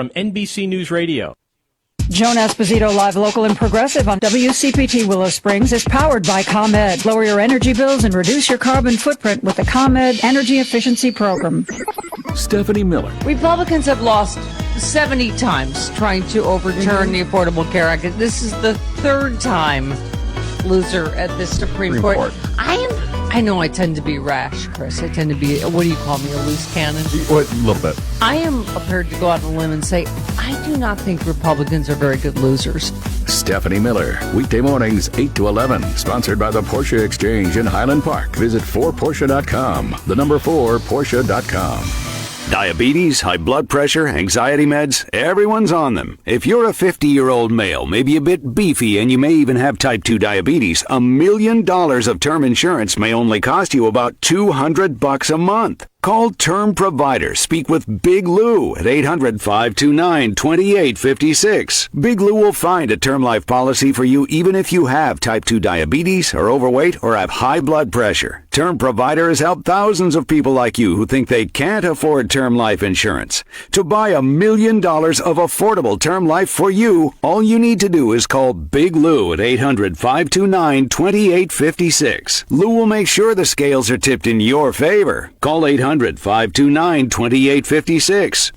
from NBC News Radio. Joan Esposito, live, local, and progressive on WCPT Willow Springs is powered by ComEd. Lower your energy bills and reduce your carbon footprint with the ComEd Energy Efficiency Program. Stephanie Miller. Republicans have lost 70 times trying to overturn the Affordable Care Act. This is the third time loser at the Supreme Court. I know I tend to be rash, Chris. I tend to be, what do you call me, a loose cannon? A little bit. I am prepared to go out on a limb and say, I do not think Republicans are very good losers. Stephanie Miller, weekday mornings 8 to 11, sponsored by the Porsche Exchange in Highland Park. Visit 4Porsche.com, the number 4Porsche.com. Diabetes, high blood pressure, anxiety meds, everyone's on them. If you're a 50-year-old male, maybe a bit beefy, and you may even have type 2 diabetes, $1 million of term insurance may only cost you about $200 a month. Call Term Provider. Speak with Big Lou at 800-529-2856. Big Lou will find a term life policy for you even if you have type 2 diabetes, are overweight, or have high blood pressure. Term Provider has helped thousands of people like you who think they can't afford term life insurance. To buy $1 million of affordable term life for you, all you need to do is call Big Lou at 800-529-2856. Lou will make sure the scales are tipped in your favor. Call 800-529-2856.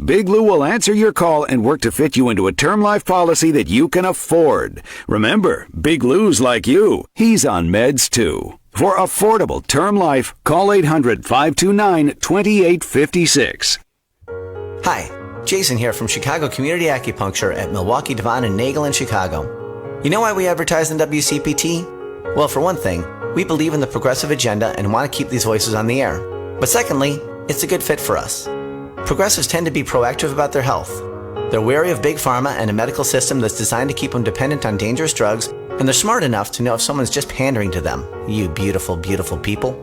Big Lou will answer your call and work to fit you into a term life policy that you can afford. Remember, Big Lou's like you. He's on meds too. For affordable term life, call 800-529-2856. Hi, Jason here from Chicago Community Acupuncture at Milwaukee, Devon, and Nagel in Chicago. You know why we advertise in WCPT? Well, for one thing, we believe in the progressive agenda and want to keep these voices on the air. But secondly, it's a good fit for us. Progressives tend to be proactive about their health. They're wary of big pharma and a medical system that's designed to keep them dependent on dangerous drugs, and they're smart enough to know if someone's just pandering to them. You beautiful, beautiful people.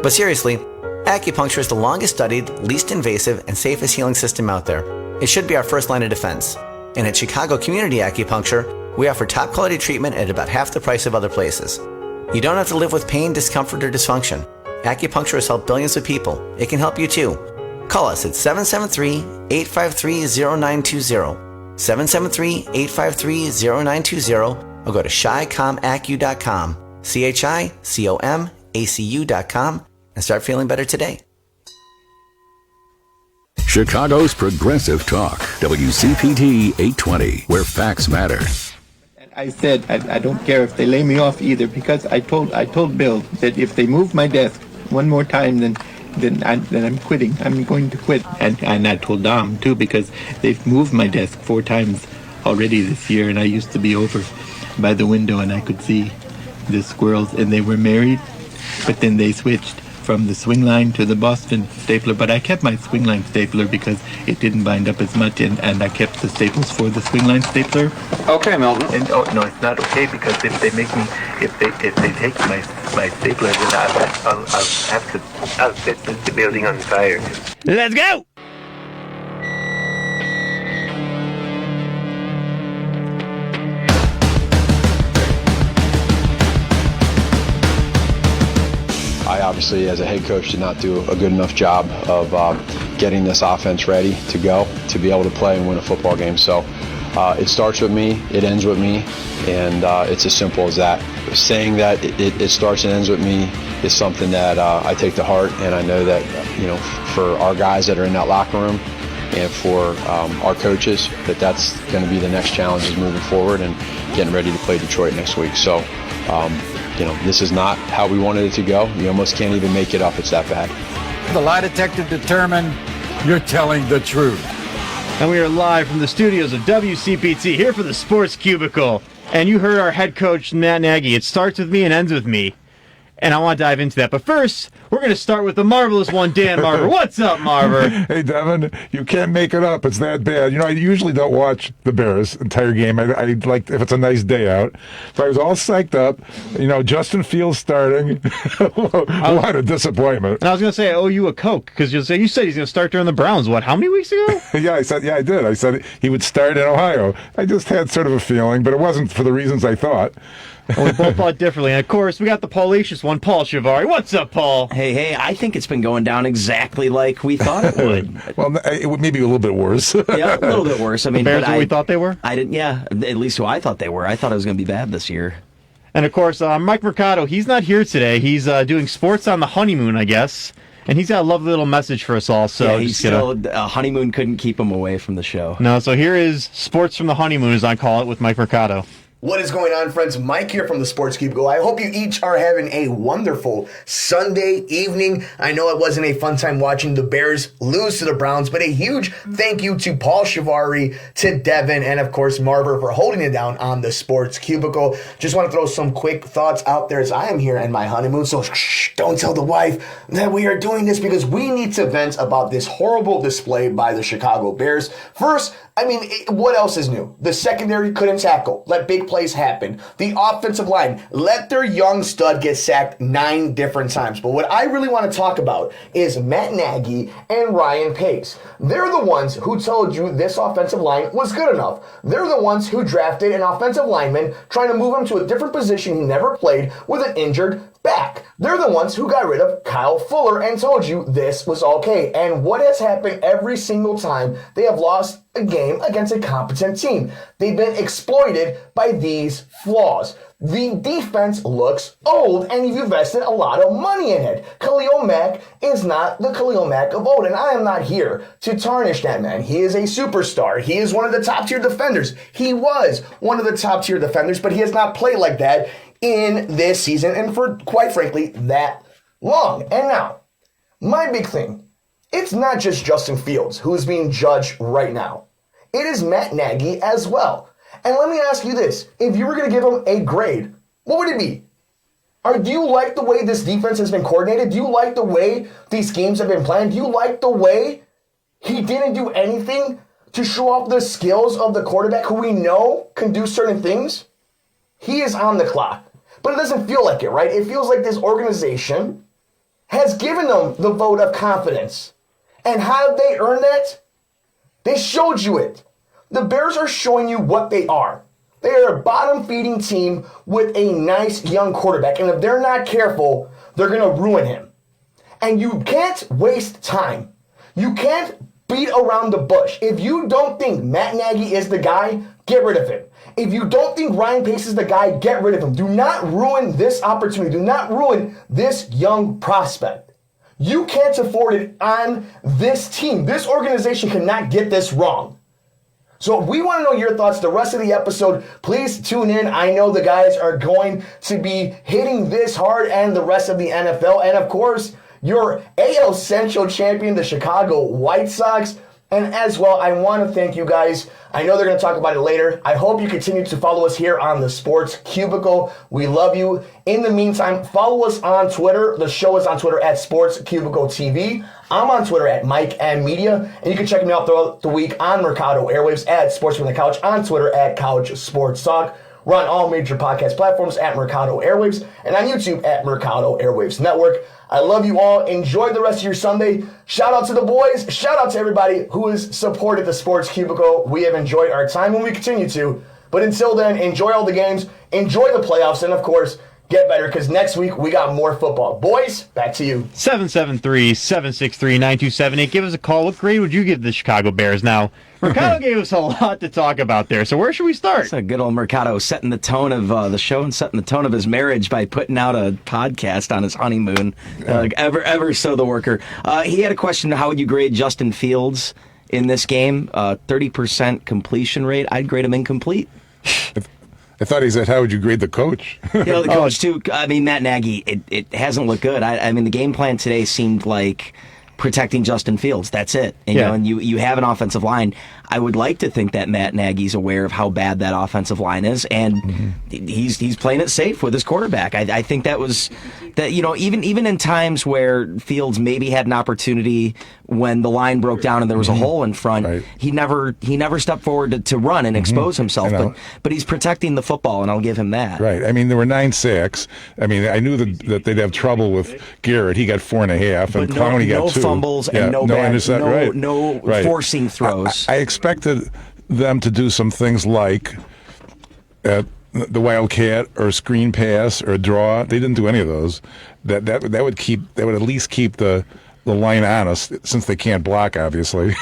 But seriously, acupuncture is the longest studied, least invasive, and safest healing system out there. It should be our first line of defense. And at Chicago Community Acupuncture, we offer top quality treatment at about half the price of other places. You don't have to live with pain, discomfort, or dysfunction. Acupuncture has helped billions of people. It can help you too. Call us at 773-853-0920, 773-853-0920, or go to ChiComAcu.com, ChiComacu.com, and start feeling better today. Chicago's Progressive Talk, WCPT 820, where facts matter. I said I don't care if they lay me off either, because I told Bill that if they move my desk one more time, then I'm quitting. I'm going to quit. And I told Dom too, because they've moved my desk 4 times already this year, and I used to be over by the window and I could see the squirrels, and they were married, but then they switched from the swing line to the Boston stapler, but I kept my swing line stapler because it didn't bind up as much, and I kept the staples for the swing line stapler. Okay, Milton. And no, it's not okay, because if they take my stapler, then I'll set the building on fire. Let's go! I obviously, as a head coach, did not do a good enough job of getting this offense ready to go, to be able to play and win a football game. So it starts with me, it ends with me, and it's as simple as that. Saying that it starts and ends with me is something that I take to heart, and I know that, for our guys that are in that locker room and for our coaches, that's going to be the next challenge is moving forward and getting ready to play Detroit next week. So, this is not how we wanted it to go. You almost can't even make it up. It's that bad. The lie detective determined you're telling the truth. And we are live from the studios of WCPT here for the Sports Cubicle. And you heard our head coach, Matt Nagy. It starts with me and ends with me. And I want to dive into that. But first, we're going to start with the marvelous one, Dan Marver. What's up, Marver? Hey, Devin, you can't make it up. It's that bad. I usually don't watch the Bears entire game. I like if it's a nice day out. So I was all psyched up. Justin Fields starting. What a disappointment. And I was going to say I owe you a Coke, because you said he's going to start during the Browns. How many weeks ago? I did. I said he would start in Ohio. I just had sort of a feeling, but it wasn't for the reasons I thought. Well, we both thought differently. And, of course, we got the Paulacious one, Paul Chivari. What's up, Paul? Hey, I think it's been going down exactly like we thought it would. Well, it would maybe a little bit worse. Yeah, a little bit worse. I mean, the Bears what we thought they were? I didn't. Yeah, at least who I thought they were. I thought it was going to be bad this year. And of course, Mike Mercado, he's not here today. He's doing sports on the honeymoon, I guess. And he's got a lovely little message for us all. So yeah, honeymoon couldn't keep him away from the show. No, so here is Sports from the Honeymoon, as I call it, with Mike Mercado. What is going on, friends? Mike here from the Sports Cubicle. I hope you each are having a wonderful Sunday evening. I know it wasn't a fun time watching the Bears lose to the Browns, but a huge thank you to Paul Chivari, to Devin, and of course MARVER for holding it down on the Sports Cubicle. Just want to throw some quick thoughts out there as I am here in my honeymoon, so shh, don't tell the wife that we are doing this because we need to vent about this horrible display by the Chicago Bears. First, I mean, what else is new? The secondary couldn't tackle. Let big plays happen. The offensive line let their young stud get sacked 9 different times. But what I really want to talk about is Matt Nagy and Ryan Pace. They're the ones who told you this offensive line was good enough. They're the ones who drafted an offensive lineman trying to move him to a different position he never played with an injured back. They're the ones who got rid of Kyle Fuller and told you this was okay. And what has happened every single time they have lost a game against a competent team? They've been exploited by these flaws. The defense looks old, and you've invested a lot of money in it. Khalil Mack is not the Khalil Mack of old, and I am not here to tarnish that man. He is a superstar. He is one of the top-tier defenders. He was one of the top-tier defenders, but he has not played like that in this season and for, quite frankly, that long. And now, my big thing, it's not just Justin Fields who is being judged right now. It is Matt Nagy as well. And let me ask you this. If you were going to give him a grade, what would it be? Do you like the way this defense has been coordinated? Do you like the way these games have been planned? Do you like the way he didn't do anything to show off the skills of the quarterback who we know can do certain things? He is on the clock. But it doesn't feel like it, right? It feels like this organization has given them the vote of confidence. And how have they earned that? They showed you it. The Bears are showing you what they are. They are a bottom-feeding team with a nice young quarterback. And if they're not careful, they're going to ruin him. And you can't waste time. You can't beat around the bush. If you don't think Matt Nagy is the guy, get rid of him. If you don't think Ryan Pace is the guy, get rid of him. Do not ruin this opportunity. Do not ruin this young prospect. You can't afford it on this team. This organization cannot get this wrong. So if we want to know your thoughts the rest of the episode, please tune in. I know the guys are going to be hitting this hard and the rest of the NFL. And of course, your AL Central champion, the Chicago White Sox. And as well, I want to thank you guys. I know they're going to talk about it later. I hope you continue to follow us here on the Sports Cubicle. We love you. In the meantime, follow us on Twitter. The show is on Twitter at Sports Cubicle TV. I'm on Twitter at Mike M Media. And you can check me out throughout the week on Mercado Airwaves at Sports from the Couch, on Twitter at Couch Sports Talk. We're on all major podcast platforms at Mercado Airwaves and on YouTube at Mercado Airwaves Network. I love you all. Enjoy the rest of your Sunday. Shout out to the boys. Shout out to everybody who has supported the Sports Cubicle. We have enjoyed our time and we continue to. But until then, enjoy all the games. Enjoy the playoffs. And, of course, get better because next week we got more football. Boys, back to you. 773-763-9278. Give us a call. What grade would you give the Chicago Bears? Now, Mercado gave us a lot to talk about there, so where should we start? It's a good old Mercado setting the tone of the show and setting the tone of his marriage by putting out a podcast on his honeymoon. Ever so the worker. He had a question, how would you grade Justin Fields in this game? 30% completion rate. I'd grade him incomplete. I thought he said, how would you grade the coach? The coach, too. I mean, Matt Nagy, it hasn't looked good. I mean, the game plan today seemed like protecting Justin Fields. That's it. And, you know, and you have an offensive line. I would like to think that Matt Nagy's aware of how bad that offensive line is, and he's playing it safe with his quarterback. I think that was that. You know, even in times where Fields maybe had an opportunity when the line broke down and there was a hole in front, he never stepped forward to run and expose himself. But he's protecting the football, and I'll give him that. Right. I mean, there were 9 sacks. I mean, I knew that they'd have trouble with Garrett. He got 4.5, and Clowney got 2. No fumbles and no forcing throws. I expected them to do some things like the Wildcat or screen pass or draw. They didn't do any of those. that would at least keep the line honest, since they can't block, obviously.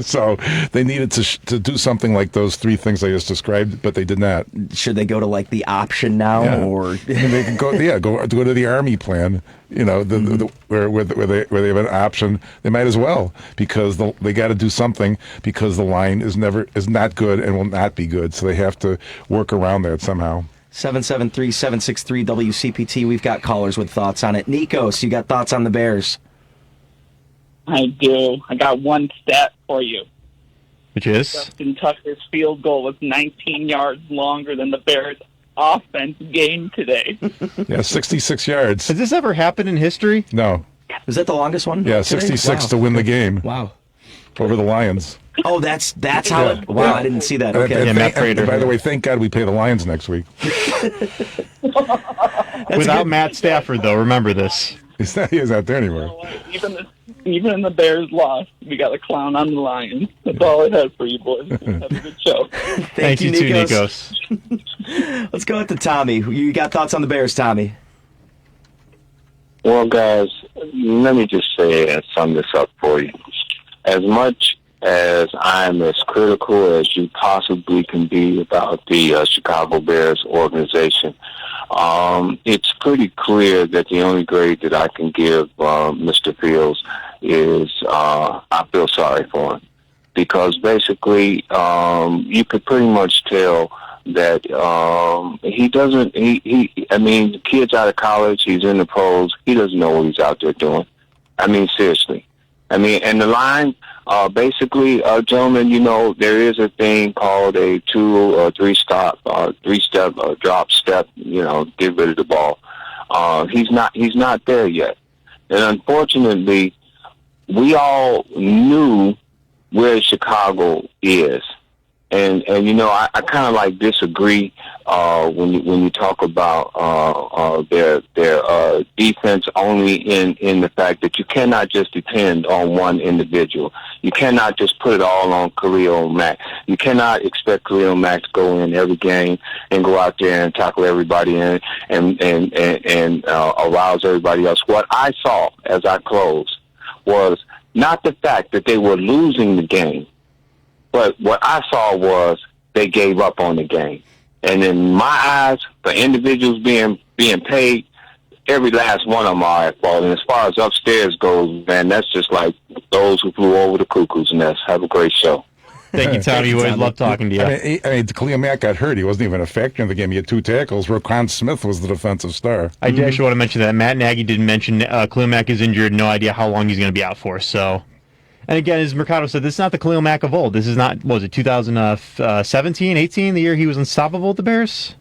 So they needed to do something like those three things I just described, but they did not. Should they go to like the option now, or they can go to the Army plan? You know, where they have an option. They might as well, because they got to do something, because the line is not good and will not be good. So they have to work around that somehow. 773-763 WCPT. We've got callers with thoughts on it. Nikos, you got thoughts on the Bears? I do. I got one stat for you. Which is? Justin Tucker's field goal was 19 yards longer than the Bears' offense game today. Yeah, 66 yards. Has this ever happened in history? No. Was that the longest one? Yeah, 66 to win the game. Wow. Over the Lions. Oh, that's how it... Wow, I didn't see that. Okay. Matt Prater. By the way, thank God we play the Lions next week. Without Matt Stafford, though, remember this. He is out there anymore. Even the Bears lost, we got a clown on the Lions. That's all I had for you boys. Have a good show. Thank you, too, Nikos. Let's go with the Tommy. You got thoughts on the Bears, Tommy? Well, guys, let me just say and sum this up for you. As much as I'm as critical as you possibly can be about the Chicago Bears organization, it's pretty clear that the only grade that I can give Mr. Fields is I feel sorry for him, because basically you could pretty much tell that he doesn't. I mean, the kid's out of college, he's in the pros, he doesn't know what he's out there doing. I mean, seriously. I mean, and the line, basically, gentlemen, you know, there is a thing called a 2 or 3 step drop step. You know, get rid of the ball. He's not there yet, and unfortunately, we all knew where Chicago is. And you know, I kind of like disagree when you talk about their defense only in the fact that you cannot just depend on one individual. You cannot just put it all on Khalil Mack. You cannot expect Khalil Mack to go in every game and go out there and tackle everybody in and arouse everybody else. What I saw as I closed was not the fact that they were losing the game, but what I saw was they gave up on the game. And in my eyes, for individuals being paid, every last one of them are at fault. And as far as upstairs goes, man, that's just like those who flew over the cuckoo's nest. Have a great show. Thank you, Tommy. You always love talking to you. I mean, Khalil Mack got hurt. He wasn't even a factor in the game. He had 2 tackles. ROKU Smith was the defensive star. I actually want to mention that. Matt Nagy didn't mention Khalil Mack is injured. No idea how long he's going to be out for. So... And again, as Mercado said, this is not the Khalil Mack of old. This is not, what was it, 2017, 18, the year he was unstoppable with the Bears?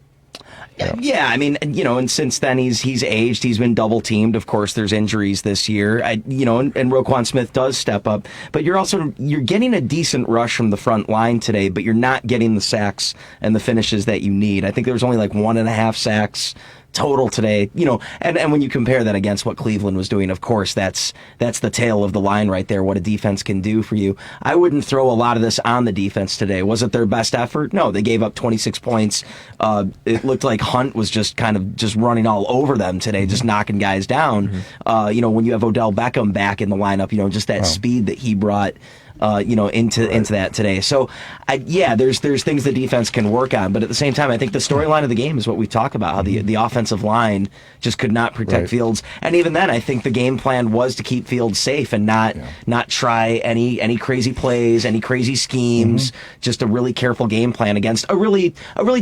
Yeah, I mean, you know, and since then he's aged. He's been double teamed. Of course, there's injuries this year. And ROKU Smith does step up, but you're getting a decent rush from the front line today, but you're not getting the sacks and the finishes that you need. I think there was only like 1.5 sacks total today, you know, and when you compare that against what Cleveland was doing, of course, that's the tail of the line right there, what a defense can do for you. I wouldn't throw a lot of this on the defense today. Was it their best effort? No, they gave up 26 points. It looked like Hunt was just kind of just running all over them today, just knocking guys down. You know, when you have Odell Beckham back in the lineup, you know, just that speed that he brought into that today. So, there's things the defense can work on, but at the same time, I think the storyline of the game is what we talk about, how the offensive line just could not protect Fields. And even then, I think the game plan was to keep Fields safe and not try any crazy plays, any crazy schemes, just a really careful game plan against a really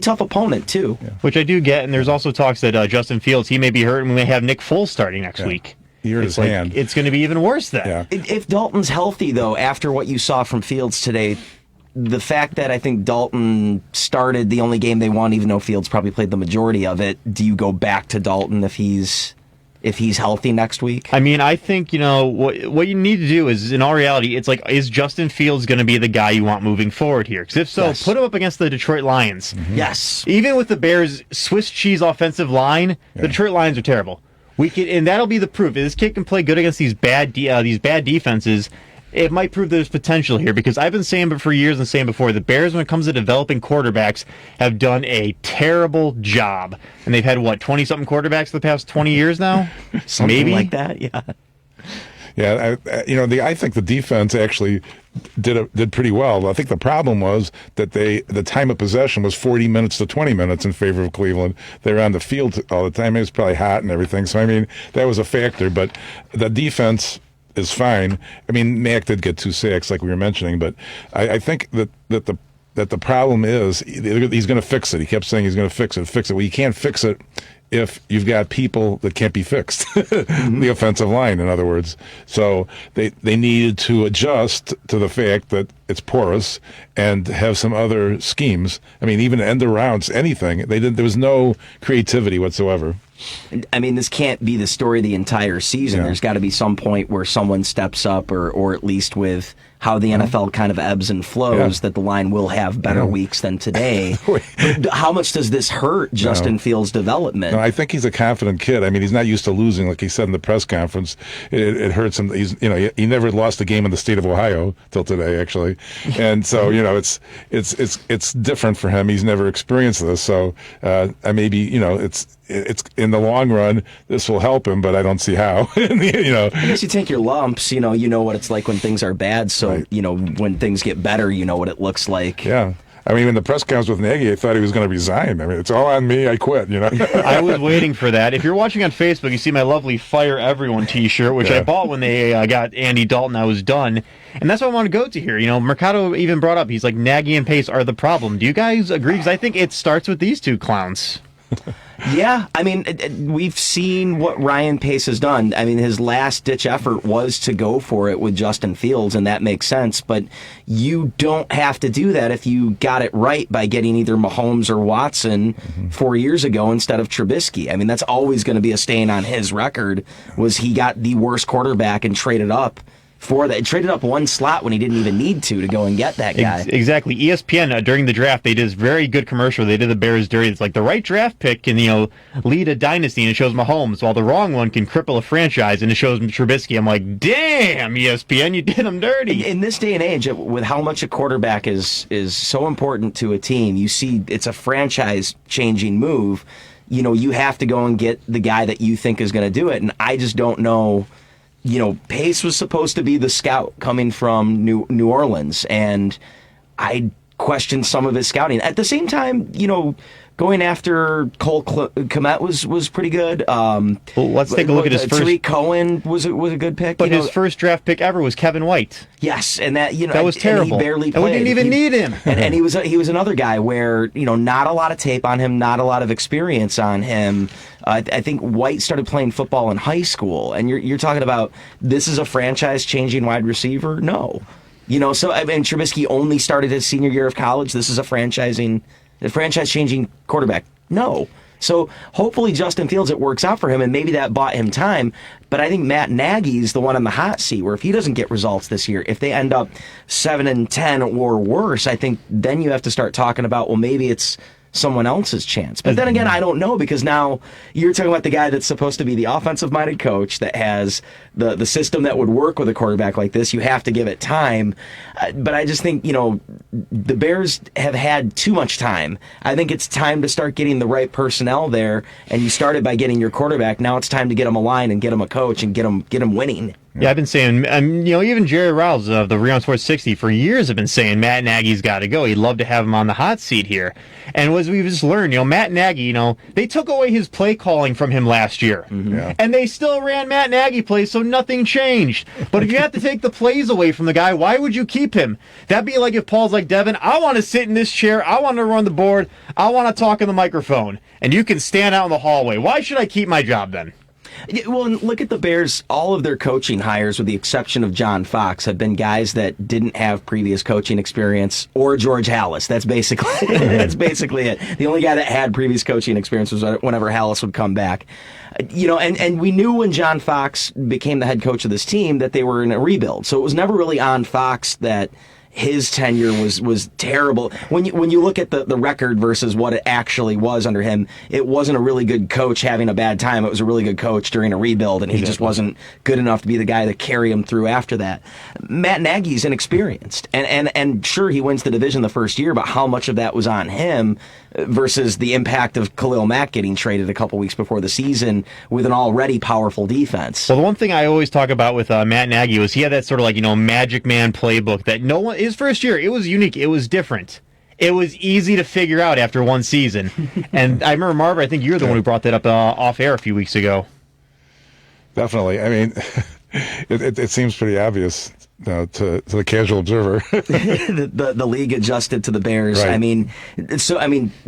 tough opponent, too. Yeah. Which I do get, and there's also talks that Justin Fields, he may be hurt, and we may have Nick Foles starting next week. He hurt his hand. It's going to be even worse then. Yeah. If Dalton's healthy, though, after what you saw from Fields today, the fact that I think Dalton started the only game they won, even though Fields probably played the majority of it, do you go back to Dalton if he's healthy next week? I mean, I think, you know, what you need to do is, in all reality, it's like, is Justin Fields going to be the guy you want moving forward here? Because if so, put him up against the Detroit Lions. Yes. Even with the Bears' Swiss cheese offensive line, the Detroit Lions are terrible. And that'll be the proof. This kid can play good against these bad defenses, it might prove there's potential here, because I've been saying it for years and saying before, the Bears, when it comes to developing quarterbacks, have done a terrible job. And they've had, 20-something quarterbacks the past 20 years now? Something Maybe? like that, yeah. Yeah, I think the defense actually did pretty well. I think the problem was that the time of possession was 40 minutes to 20 minutes in favor of Cleveland. They were on the field all the time. It was probably hot and everything. So, that was a factor. But the defense is fine. Mack did get 2 sacks, like we were mentioning, but I think that the problem is he's going to fix it. He kept saying he's going to fix it. Well, you can't fix it if you've got people that can't be fixed, the offensive line, in other words. So they needed to adjust to the fact that it's porous and have some other schemes. Even end arounds, anything. There was no creativity whatsoever. This can't be the story the entire season. Yeah. There's got to be some point where someone steps up, or at least with how the NFL kind of ebbs and flows, that the line will have better weeks than today. But how much does this hurt Justin Fields' development? No, I think he's a confident kid. He's not used to losing, like he said in the press conference. It hurts him. He never lost a game in the state of Ohio till today, actually, and so it's different for him. He's never experienced this, so maybe it's in the long run this will help him, but I don't see how. I guess you take your lumps. You know what it's like when things are bad. So when things get better, you know what it looks like. Yeah. In the press conference with Nagy, I thought he was going to resign. It's all on me. I quit, I was waiting for that. If you're watching on Facebook, you see my lovely Fire Everyone t-shirt, which I bought when they got Andy Dalton. I was done. And that's what I want to go to here. Mercado even brought up, he's like, Nagy and Pace are the problem. Do you guys agree? Because I think it starts with these two clowns. Yeah, we've seen what Ryan Pace has done. His last-ditch effort was to go for it with Justin Fields, and that makes sense. But you don't have to do that if you got it right by getting either Mahomes or Watson 4 years ago instead of Trubisky. That's always going to be a stain on his record, was he got the worst quarterback and traded up for that. Traded up one slot when he didn't even need to go and get that guy. Exactly. ESPN, during the draft, they did this very good commercial. They did the Bears dirty. It's like the right draft pick can, lead a dynasty, and it shows Mahomes, while the wrong one can cripple a franchise, and it shows Trubisky. I'm like, damn, ESPN, you did him dirty. In this day and age, with how much a quarterback is so important to a team, you see it's a franchise-changing move. You have to go and get the guy that you think is going to do it, and I just don't know. Pace was supposed to be the scout coming from New Orleans, and I questioned some of his scouting. At the same time, going after Cole Kmet was pretty good. Well, let's take a look at his first. Tariq Cohen was a good pick. But his first draft pick ever was Kevin White. Yes, and that that was terrible. And he barely played. And we didn't even need him. and he was another guy where not a lot of tape on him, not a lot of experience on him. I think White started playing football in high school, and you're talking about this is a franchise-changing wide receiver? No. So Trubisky only started his senior year of college. This is a franchise-changing quarterback? No. So hopefully Justin Fields, it works out for him, and maybe that bought him time. But I think Matt Nagy's the one on the hot seat, where if he doesn't get results this year, if they end up 7-10 or worse, I think then you have to start talking about, well, maybe it's someone else's chance. But then again, I don't know, because now you're talking about the guy that's supposed to be the offensive-minded coach that has the system that would work with a quarterback like this. You have to give it time. But I just think, the Bears have had too much time. I think it's time to start getting the right personnel there, and you started by getting your quarterback. Now it's time to get him a line and get him a coach and get him winning. Yeah, I've been saying, even Jerry Rouse of the Reno Sports 60 for years have been saying Matt Nagy's got to go. He'd love to have him on the hot seat here. And as we've just learned, Matt Nagy, they took away his play calling from him last year. Yeah. And they still ran Matt Nagy plays, so nothing changed. But if you have to take the plays away from the guy, why would you keep him? That'd be like if Paul's like, Devin, I want to sit in this chair, I want to run the board, I want to talk in the microphone, and you can stand out in the hallway. Why should I keep my job then? Well, look at the Bears. All of their coaching hires, with the exception of John Fox, have been guys that didn't have previous coaching experience, or George Halas. That's basically it. The only guy that had previous coaching experience was whenever Halas would come back. And we knew when John Fox became the head coach of this team that they were in a rebuild. So it was never really on Fox that his tenure was terrible. When you look at the record versus what it actually was under him, it wasn't a really good coach having a bad time. It was a really good coach during a rebuild, and he just wasn't good enough to be the guy to carry him through after that. Matt Nagy's inexperienced, and sure, he wins the division the first year, but how much of that was on him versus the impact of Khalil Mack getting traded a couple weeks before the season with an already powerful defense? Well, the one thing I always talk about with Matt Nagy was he had that sort of magic man playbook that no one, his first year, it was unique, it was different. It was easy to figure out after one season. And I remember, Marver, I think you're the one who brought that up off air a few weeks ago. Definitely. I mean, it seems pretty obvious to the casual observer. the league adjusted to the Bears. Right. I mean,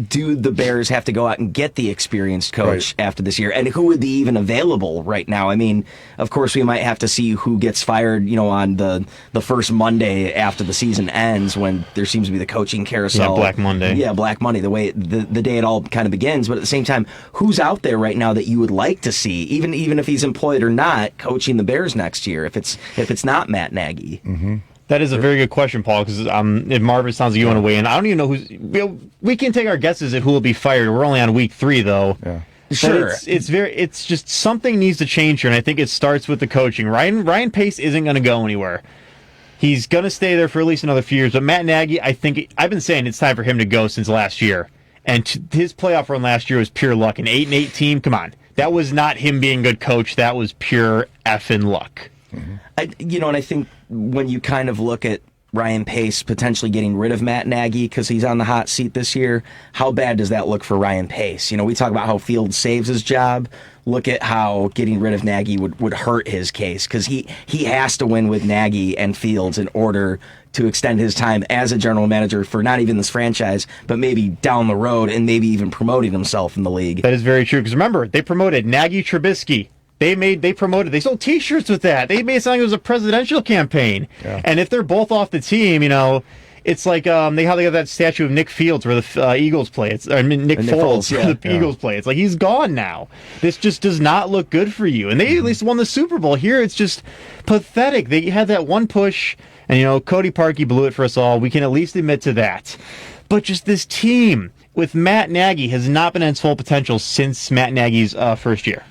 do the Bears have to go out and get the experienced coach after this year? And who would be even available right now? I mean, of course, we might have to see who gets fired, on the first Monday after the season ends, when there seems to be the coaching carousel. Yeah, Black Monday. Yeah, Black Monday, the way the day it all kind of begins. But at the same time, who's out there right now that you would like to see, even if he's employed or not, coaching the Bears next year? If it's not Matt Nagy. Mm-hmm. That is a very good question, Paul, because if Marvin sounds like you want to weigh in, I don't even know who's. We can take our guesses at who will be fired. We're only on week 3, though. Yeah. Sure. It's just something needs to change here, and I think it starts with the coaching. Ryan Pace isn't going to go anywhere. He's going to stay there for at least another few years. But Matt Nagy, I think I've been saying it's time for him to go since last year. And his playoff run last year was pure luck. An 8-8 team, come on. That was not him being a good coach. That was pure effing luck. Mm-hmm. And I think when you kind of look at Ryan Pace potentially getting rid of Matt Nagy because he's on the hot seat this year, how bad does that look for Ryan Pace? We talk about how Fields saves his job. Look at how getting rid of Nagy would hurt his case, because he has to win with Nagy and Fields in order to extend his time as a general manager for not even this franchise, but maybe down the road and maybe even promoting himself in the league. That is very true, because remember, they promoted Nagy Trubisky. They sold T-shirts with that. They made it sound like it was a presidential campaign. Yeah. And if they're both off the team, it's like how they got that statue of Nick Fields where the Eagles play. Nick Foles where the Eagles play. It's like he's gone now. This just does not look good for you. And they at least won the Super Bowl. Here it's just pathetic. They had that one push, and Cody Parkey blew it for us all. We can at least admit to that. But just this team with Matt Nagy has not been at its full potential since Matt Nagy's first year.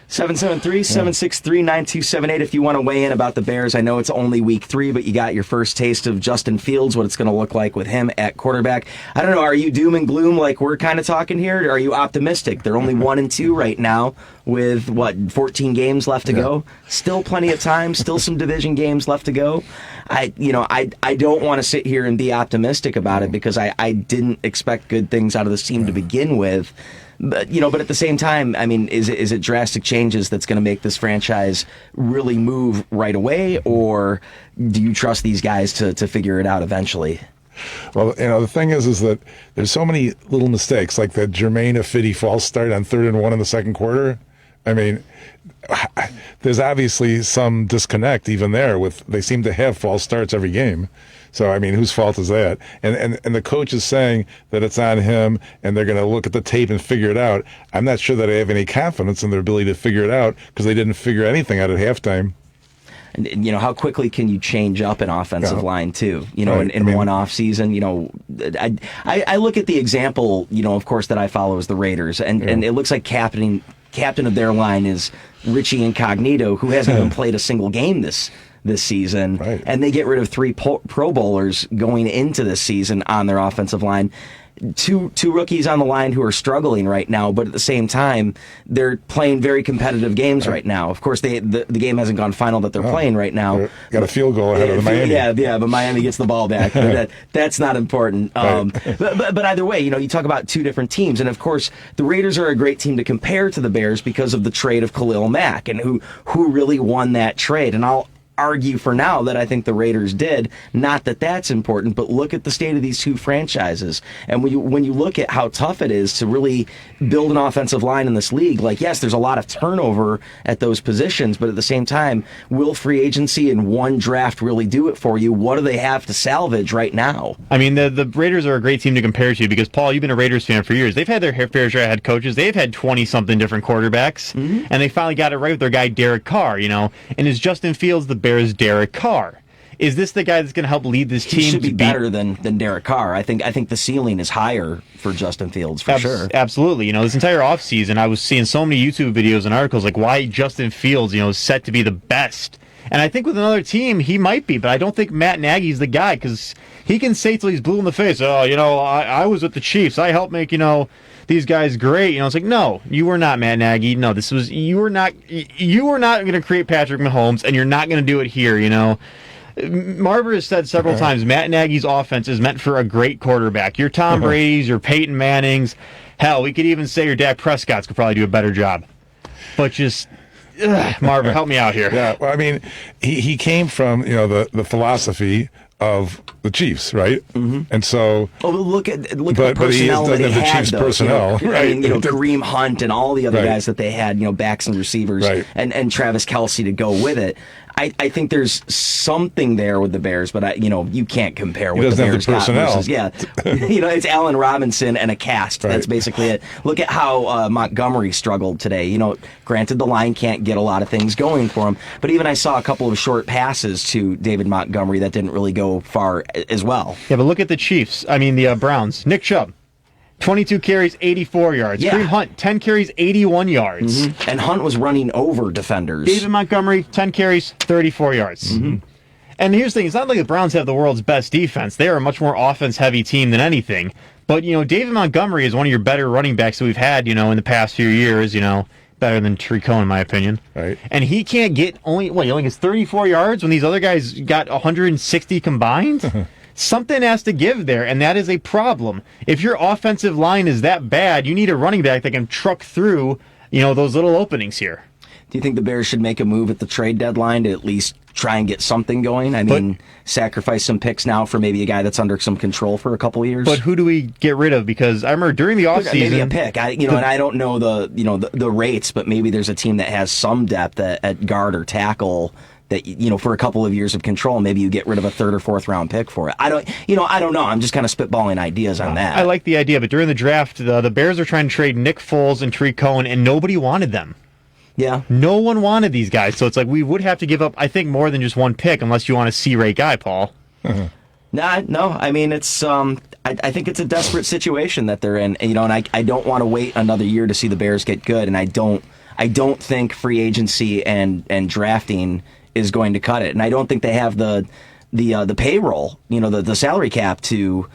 773-763-9278 if you want to weigh in about the Bears. I know it's only week 3, but you got your first taste of Justin Fields, what it's going to look like with him at quarterback. I don't know, are you doom and gloom like we're kind of talking here? Or are you optimistic? They're only 1-2 right now with, 14 games left to go? Still plenty of time, still some division games left to go. I don't want to sit here and be optimistic about it because I didn't expect good things out of this team to begin with. But at the same time, I mean, is it drastic changes that's going to make this franchise really move right away, or do you trust these guys to figure it out eventually? Well, the thing is that there's so many little mistakes, like that Jermaine Affidi false start on 3rd and 1 in the second quarter. I mean, there's obviously some disconnect even there. They seem to have false starts every game. So, I mean, whose fault is that? And the coach is saying that it's on him and they're going to look at the tape and figure it out. I'm not sure that I have any confidence in their ability to figure it out because they didn't figure anything out at halftime. And, how quickly can you change up an offensive line, too? In one off season, I look at the example, of course, that I follow is the Raiders. And it looks like captain of their line is Richie Incognito, who hasn't even played a single game this season, and they get rid of 3 Pro Bowlers going into this season on their offensive line. Two rookies on the line who are struggling right now, but at the same time, they're playing very competitive games right now. Of course, the game hasn't gone final that they're playing right now. Got a field goal ahead of Miami. Yeah, but Miami gets the ball back. That's not important. But either way, you talk about 2 different teams, and of course, the Raiders are a great team to compare to the Bears because of the trade of Khalil Mack and who really won that trade. And I'll argue for now that I think the Raiders did. Not that that's important, but look at the state of these 2 franchises. And when you look at how tough it is to really build an offensive line in this league, like, yes, there's a lot of turnover at those positions, but at the same time, will free agency and one draft really do it for you? What do they have to salvage right now? I mean, the Raiders are a great team to compare to because, Paul, you've been a Raiders fan for years. They've had their fair share of head coaches. They've had 20-something different quarterbacks, and they finally got it right with their guy, Derek Carr, And is Justin Fields the Bears' Derek Carr? is this the guy that's going to help lead this team? He should be better than Derek Carr. I think the ceiling is higher for Justin Fields, for sure. Absolutely. This entire offseason, I was seeing so many YouTube videos and articles like why Justin Fields, is set to be the best. And I think with another team, he might be, but I don't think Matt Nagy's the guy, because he can say till he's blue in the face, I was with the Chiefs. I helped make, these guys great. It's like, no, you were not Matt Nagy. No, you were not going to create Patrick Mahomes, and you're not going to do it here, Marver has said several times, Matt Nagy's offense is meant for a great quarterback. Your Tom Brady's, your Peyton Manning's. Hell, we could even say your Dak Prescott's could probably do a better job. But just... Marvin, help me out here. Yeah, well, I mean, he came from the philosophy of the Chiefs, right? Mm-hmm. And so, look at the personnel that they had. Chiefs personnel, right? Kareem Hunt and all the other guys that they had, backs and receivers, and Travis Kelce to go with it. I think there's something there with the Bears, but you can't compare what the Bears got versus it's Allen Robinson and a cast. Right. That's basically it. Look at how Montgomery struggled today. Granted the line can't get a lot of things going for him, but even I saw a couple of short passes to David Montgomery that didn't really go far as well. Yeah, but look at the Chiefs. I mean the Browns. Nick Chubb. 22 carries, 84 yards. Kareem Hunt, 10 carries, 81 yards. Mm-hmm. And Hunt was running over defenders. David Montgomery, 10 carries, 34 yards. Mm-hmm. And here's the thing, it's not like the Browns have the world's best defense. They are a much more offense-heavy team than anything. But, David Montgomery is one of your better running backs that we've had, in the past few years, better than Tariq Cohen, in my opinion. Right. And he can't get he only gets 34 yards when these other guys got 160 combined? Something has to give there, and that is a problem. If your offensive line is that bad, you need a running back that can truck through, those little openings here. Do you think the Bears should make a move at the trade deadline to at least try and get something going? I mean, sacrifice some picks now for maybe a guy that's under some control for a couple of years. But who do we get rid of? Because I remember during the offseason, maybe a pick. And I don't know the rates, but maybe there's a team that has some depth at guard or tackle. That for a couple of years of control, maybe you get rid of a third or fourth round pick for it. I don't know. I'm just kind of spitballing ideas on that. I like the idea, but during the draft, the Bears are trying to trade Nick Foles and Tariq Cohen, and nobody wanted them. Yeah, no one wanted these guys, so it's like we would have to give up, I think, more than just one pick, unless you want a C-rate guy, Paul. No. I mean, it's I think it's a desperate situation that they're in, and I don't want to wait another year to see the Bears get good, and I don't think free agency and drafting is going to cut it, and I don't think they have the payroll, the salary cap to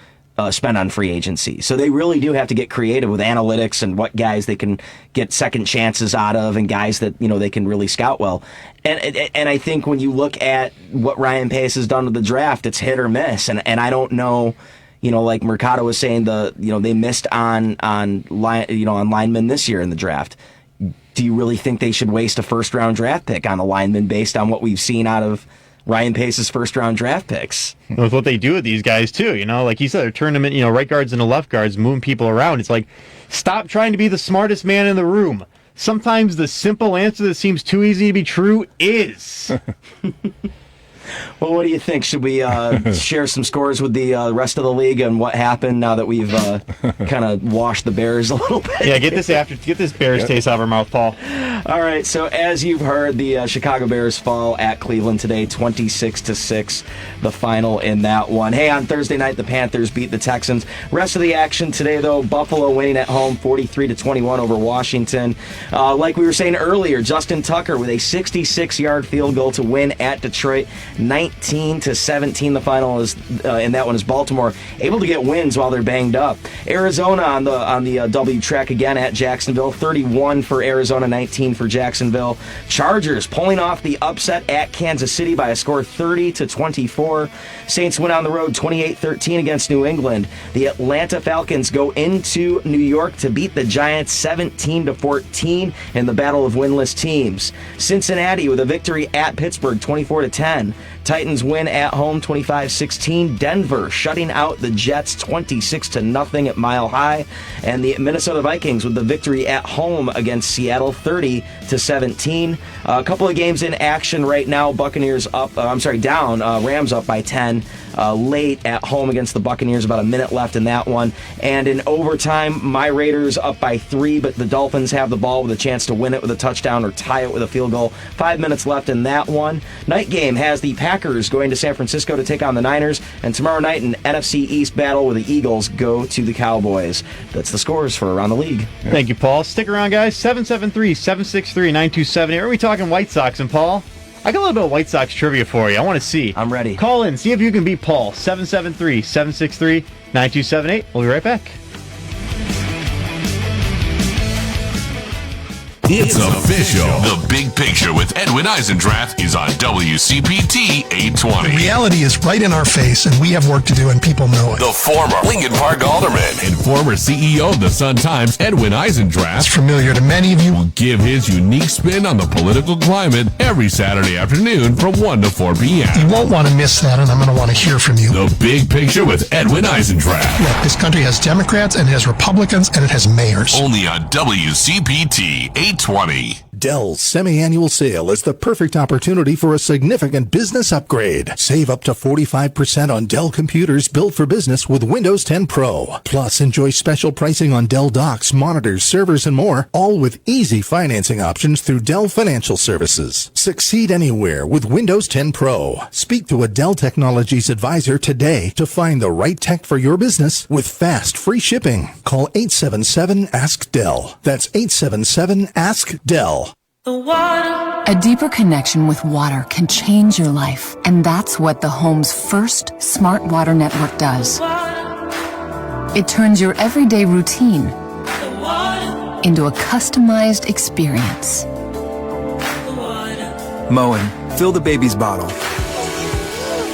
spend on free agency. So they really do have to get creative with analytics and what guys they can get second chances out of, and guys that they can really scout well. And I think when you look at what Ryan Pace has done with the draft, it's hit or miss. And I don't know. Like Mercado was saying, they missed on linemen this year in the draft. Do you really think they should waste a first-round draft pick on a lineman based on what we've seen out of Ryan Pace's first-round draft picks? With what they do with these guys, too. Like he said, they're turning them in, right guards into left guards, moving people around. It's like, stop trying to be the smartest man in the room. Sometimes the simple answer that seems too easy to be true is... Well, what do you think? Should we share some scores with the rest of the league and what happened now that we've kind of washed the Bears a little bit? Yeah, get this Bears taste out of our mouth, Paul. All right, so as you've heard, the Chicago Bears fall at Cleveland today, 26-6, the final in that one. Hey, on Thursday night, the Panthers beat the Texans. Rest of the action today, though, Buffalo winning at home, 43-21 over Washington. Like we were saying earlier, Justin Tucker with a 66-yard field goal to win at Detroit. 19-17 the final is in that one is Baltimore able to get wins while they're banged up. Arizona on the W track again at Jacksonville, 31 for Arizona, 19 for Jacksonville. Chargers pulling off the upset at Kansas City by a score 30-24. Saints went on the road 28-13 against New England. The Atlanta Falcons go into New York to beat the Giants 17-14 in the battle of winless teams. Cincinnati with a victory at Pittsburgh 24-10. Titans win at home 25-16. Denver shutting out the Jets 26-0 at Mile High. And the Minnesota Vikings with the victory at home against Seattle 30-17. A couple of games in action right now. Buccaneers down. Rams up by 10. Late at home against the Buccaneers, about a minute left in that one. And in overtime, my Raiders up by 3, but the Dolphins have the ball with a chance to win it with a touchdown or tie it with a field goal. 5 minutes left in that one. Night game has the Packers Packers going to San Francisco to take on the Niners. And tomorrow night, an NFC East battle where the Eagles go to the Cowboys. That's the scores for Around the League. Thank you, Paul. Stick around, guys. 773-763-9278. Are we talking White Sox? And Paul, I got a little bit of White Sox trivia for you. I want to see. I'm ready. Call in. See if you can beat Paul. 773-763-9278. We'll be right back. It's official. The Big Picture with Edwin Eisendrath is on WCPT 820. The reality is right in our face, and we have work to do, and people know it. The former Lincoln Park alderman and former CEO of the Sun-Times, Edwin Eisendrath, it's familiar to many of you, will give his unique spin on the political climate every Saturday afternoon from 1 to 4 p.m. You won't want to miss that, and I'm going to want to hear from you. The Big Picture with Edwin Eisendrath. Look, this country has Democrats, and it has Republicans, and it has mayors. Only on WCPT 820. Dell's semi-annual sale is the perfect opportunity for a significant business upgrade. Save up to 45% on Dell computers built for business with Windows 10 Pro. Plus, enjoy special pricing on Dell docks, monitors, servers, and more, all with easy financing options through Dell Financial Services. Succeed anywhere with Windows 10 Pro. Speak to a Dell Technologies advisor today to find the right tech for your business with fast, free shipping. Call 877-ASK-DELL. That's 877-ASK-DELL. A deeper connection with water can change your life, and that's what the home's first smart water network does. It turns your everyday routine into a customized experience. Moen, fill the baby's bottle.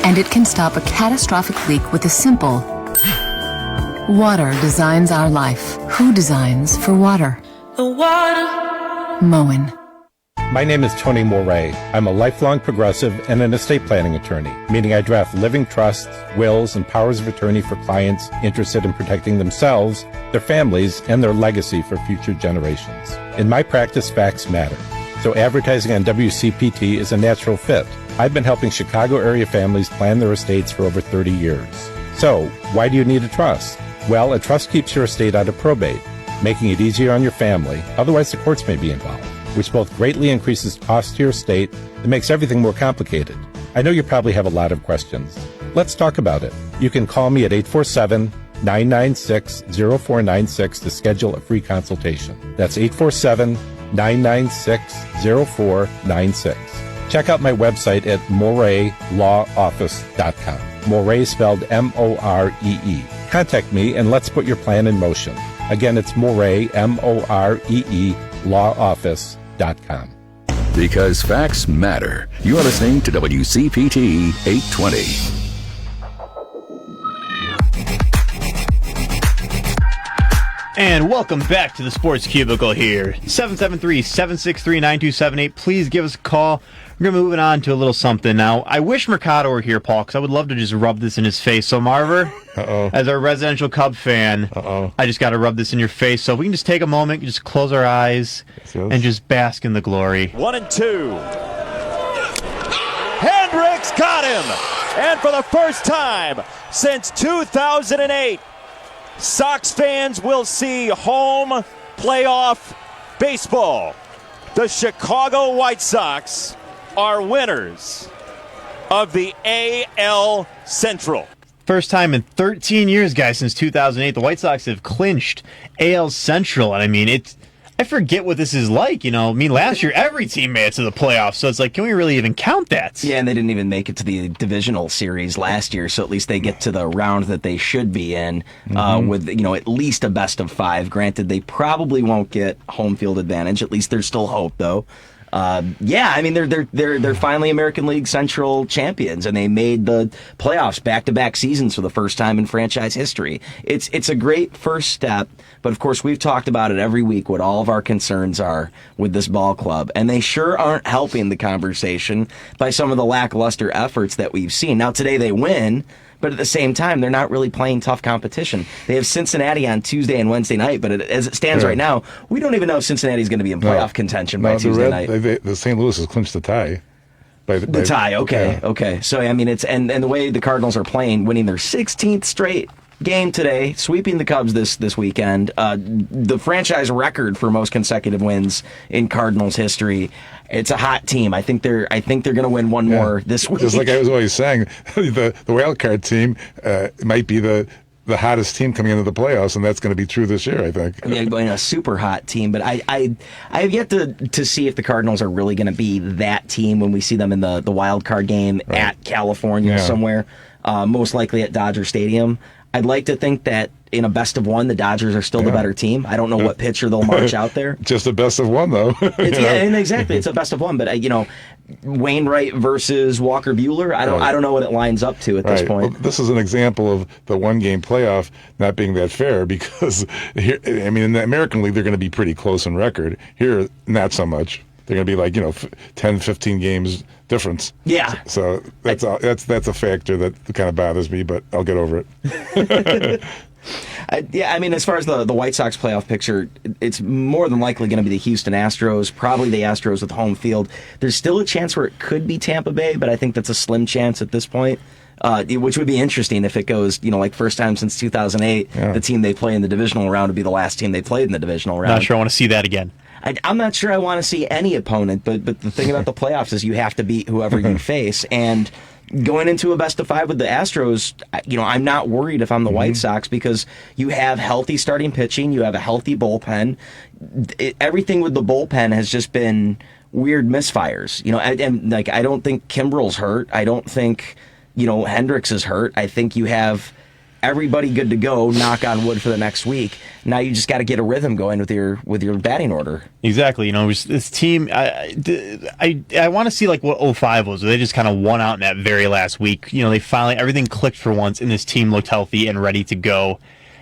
And it can stop a catastrophic leak with a simple water designs our life. Who designs for water? Moen. My name is Tony Moray. I'm a lifelong progressive and an estate planning attorney, meaning I draft living trusts, wills, and powers of attorney for clients interested in protecting themselves, their families, and their legacy for future generations. In my practice, facts matter, so advertising on WCPT is a natural fit. I've been helping Chicago area families plan their estates for over 30 years. So, why do you need a trust? Well, a trust keeps your estate out of probate, making it easier on your family, otherwise the courts may be involved, which both greatly increases costs to your estate and makes everything more complicated. I know you probably have a lot of questions. Let's talk about it. You can call me at 847-996-0496 to schedule a free consultation. That's 847-996-0496. Check out my website at moreylawoffice.com. Moray spelled M-O-R-E-E. Contact me and let's put your plan in motion. Again, it's Moray, M-O-R-E-E, lawoffice.com. Because facts matter. You are listening to WCPT 820. And welcome back to the Sports Cubicle here. 773-763-9278. Please give us a call. We're moving on to a little something now. I wish Mercado were here, Paul, because I would love to just rub this in his face. So, Marver, as our residential Cub fan, I just got to rub this in your face. So if we can just take a moment, just close our eyes, and just bask in the glory. 1-2. Hendricks got him! And for the first time since 2008, Sox fans will see home playoff baseball. The Chicago White Sox are winners of the AL Central. First time in 13 years, guys, since 2008, the White Sox have clinched AL Central. And I mean, I forget what this is like, you know. I mean, last year, every team made it to the playoffs, so it's like, can we really even count that? Yeah, and they didn't even make it to the divisional series last year, so at least they get to the round that they should be in with, you know, at least a best of 5. Granted, they probably won't get home field advantage. At least there's still hope, though. Yeah, I mean they're finally American League Central champions, and they made the playoffs back-to-back seasons for the first time in franchise history. It's a great first step, but of course we've talked about it every week what all of our concerns are with this ball club, and they sure aren't helping the conversation by some of the lackluster efforts that we've seen. Now today they win, but at the same time, they're not really playing tough competition. They have Cincinnati on Tuesday and Wednesday night, but as it stands right now, we don't even know if Cincinnati's going to be in playoff contention by Tuesday night. The St. Louis has clinched the tie. Okay. So, I mean, it's and the way the Cardinals are playing, winning their 16th straight game today, sweeping the Cubs this weekend. The franchise record for most consecutive wins in Cardinals history. It's a hot team. I think they're going to win one more this week. Just like I was always saying, the wild card team might be the hottest team coming into the playoffs, and that's going to be true this year, I think. A super hot team, but I have yet to see if the Cardinals are really going to be that team when we see them in the wild card game at California somewhere, most likely at Dodger Stadium. I'd like to think that in a best of one, the Dodgers are still the better team. I don't know what pitcher they'll march out there. Just a best of one, though. Exactly. It's a best of one, but Wainwright versus Walker Buehler, I don't know what it lines up to at this point. Well, this is an example of the one-game playoff not being that fair because here, in the American League, they're going to be pretty close in record. Here, not so much. They're going to be 10, 15 games difference. Yeah. So that's a factor that kind of bothers me, but I'll get over it. As far as the White Sox playoff picture, it's more than likely going to be the Houston Astros, probably the Astros with home field. There's still a chance where it could be Tampa Bay, but I think that's a slim chance at this point, which would be interesting if it goes, first time since 2008, the team they play in the divisional round would be the last team they played in the divisional round. Not sure I want to see that again. I'm not sure I want to see any opponent, but the thing about the playoffs is you have to beat whoever you face, and going into a best of 5 with the Astros, I'm not worried if I'm the White Sox because you have healthy starting pitching, you have a healthy bullpen. Everything with the bullpen has just been weird misfires. I don't think Kimbrel's hurt. I don't think Hendricks is hurt. I think you have everybody good to go, knock on wood, for the next week. Now you just got to get a rhythm going with your batting order. Exactly. This team, I want to see like what 05 was. Where they just kind of won out in that very last week. They finally, everything clicked for once, and this team looked healthy and ready to go.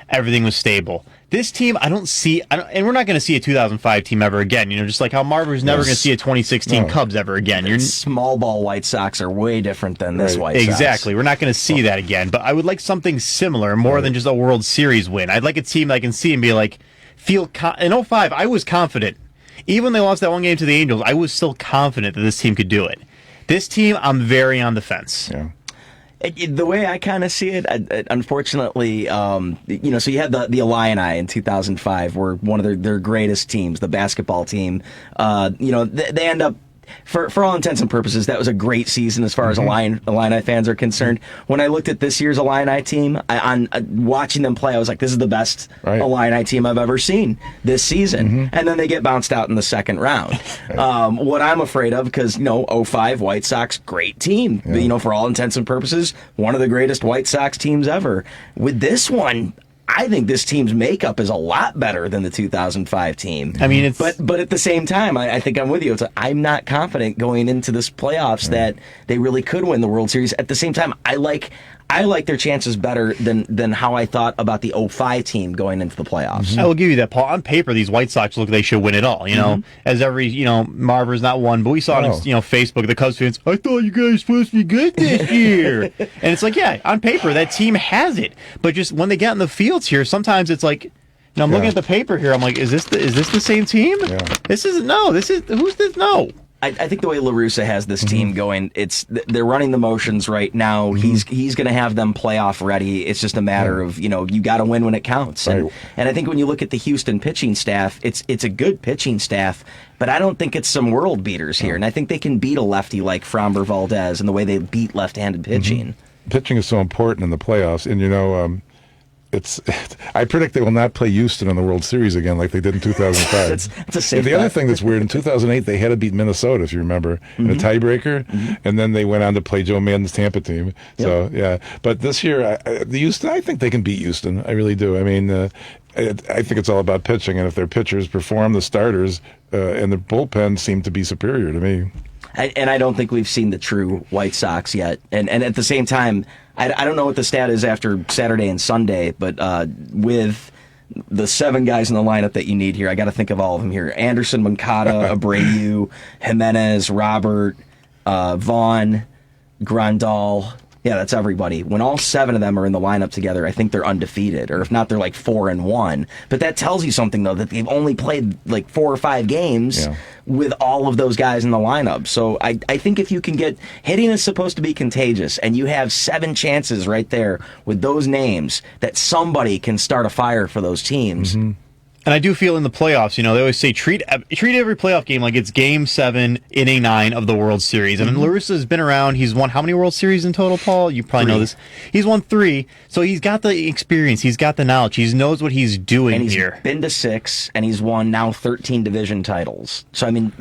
Everything was stable. This team, and we're not going to see a 2005 team ever again. Just like how Marver's never going to see a 2016 Cubs ever again. Small ball White Sox are way different than this White Sox. Exactly. We're not going to see that again. But I would like something similar, more than just a World Series win. I'd like a team that I can see and be like, in 05, I was confident. Even when they lost that one game to the Angels, I was still confident that this team could do it. This team, I'm very on the fence. Yeah. The way I kind of see it, unfortunately, so you had the Illini in 2005, were one of their greatest teams, the basketball team. They end up, for all intents and purposes, that was a great season as far as Illini fans are concerned. When I looked at this year's Illini team, on watching them play, I was like, this is the best Illini team I've ever seen this season. And then they get bounced out in the second round. What I'm afraid of, because 05 White Sox, great team, for all intents and purposes, one of the greatest White Sox teams ever. With this one, I think this team's makeup is a lot better than the 2005 team. But at the same time, I think I'm with you. I'm not confident going into this playoffs that they really could win the World Series. At the same time, I like their chances better than how I thought about the 05 team going into the playoffs. I will give you that, Paul. On paper, these White Sox look like they should win it all. As every Marver's not won, but we saw on Facebook the Cubs fans. I thought you guys were supposed to be good this year, and it's like, yeah, on paper that team has it, but just when they get in the fields here, sometimes it's like. I'm looking at the paper here. I'm like, is this the same team? Yeah. Who's this? No. I think the way La Russa has this team going, they're running the motions right now. He's going to have them playoff ready. It's just a matter of you got to win when it counts. And I think when you look at the Houston pitching staff, it's a good pitching staff, but I don't think it's some world beaters here. And I think they can beat a lefty like Framber Valdez and the way they beat left-handed pitching. Pitching is so important in the playoffs, and I predict they will not play Houston in the World Series again like they did in 2005. That's a safe the other thing that's weird, in 2008, they had to beat Minnesota, if you remember, in a tiebreaker, and then they went on to play Joe Maddon's Tampa team. So, yeah. But this year, Houston, I think they can beat Houston. I really do. I think it's all about pitching, and if their pitchers perform, the starters and the bullpen seem to be superior to me. And I don't think we've seen the true White Sox yet. And at the same time, I don't know what the stat is after Saturday and Sunday, but with the 7 guys in the lineup that you need here, I got to think of all of them here. Anderson, Moncada, Abreu, Jimenez, Robert, Vaughn, Grandal. Yeah, that's everybody. When all 7 of them are in the lineup together, I think they're undefeated, or if not, they're like 4-1. But that tells you something, though, that they've only played like 4 or 5 games with all of those guys in the lineup. So I think if you can get hitting is supposed to be contagious, and you have 7 chances right there with those names that somebody can start a fire for those teams. And I do feel in the playoffs, they always say treat every playoff game like it's Game 7, Inning 9 of the World Series. And La Russa's been around. He's won how many World Series in total, Paul? You probably know this. He's won 3. So he's got the experience. He's got the knowledge. He knows what he's doing and he's here. Been to 6, and he's won now 13 division titles. So, I mean,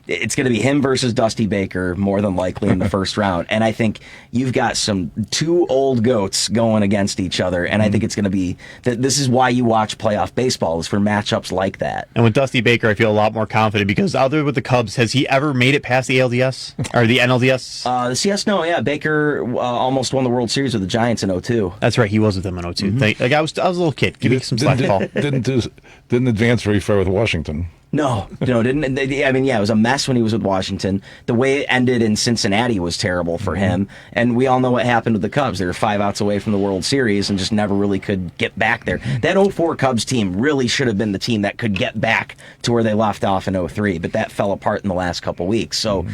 it's going to be him versus Dusty Baker more than likely in the first round. And I think you've got 2 old goats going against each other. And I think it's going to be this is why you watch playoff baseball, is for matchups like that. And with Dusty Baker, I feel a lot more confident because other with the Cubs, has he ever made it past the ALDS or the NLDS? The CS, no, yeah. Baker almost won the World Series with the Giants in 2002. That's right, he was with them in 2002. I was a little kid. Give me some slack, Paul. Didn't advance very far with Washington. No, didn't. I mean, yeah, it was a mess when he was with Washington. The way it ended in Cincinnati was terrible for him. And we all know what happened with the Cubs. They were 5 outs away from the World Series and just never really could get back there. That 04 Cubs team really should have been the team that could get back to where they left off in 03, but that fell apart in the last couple weeks. So,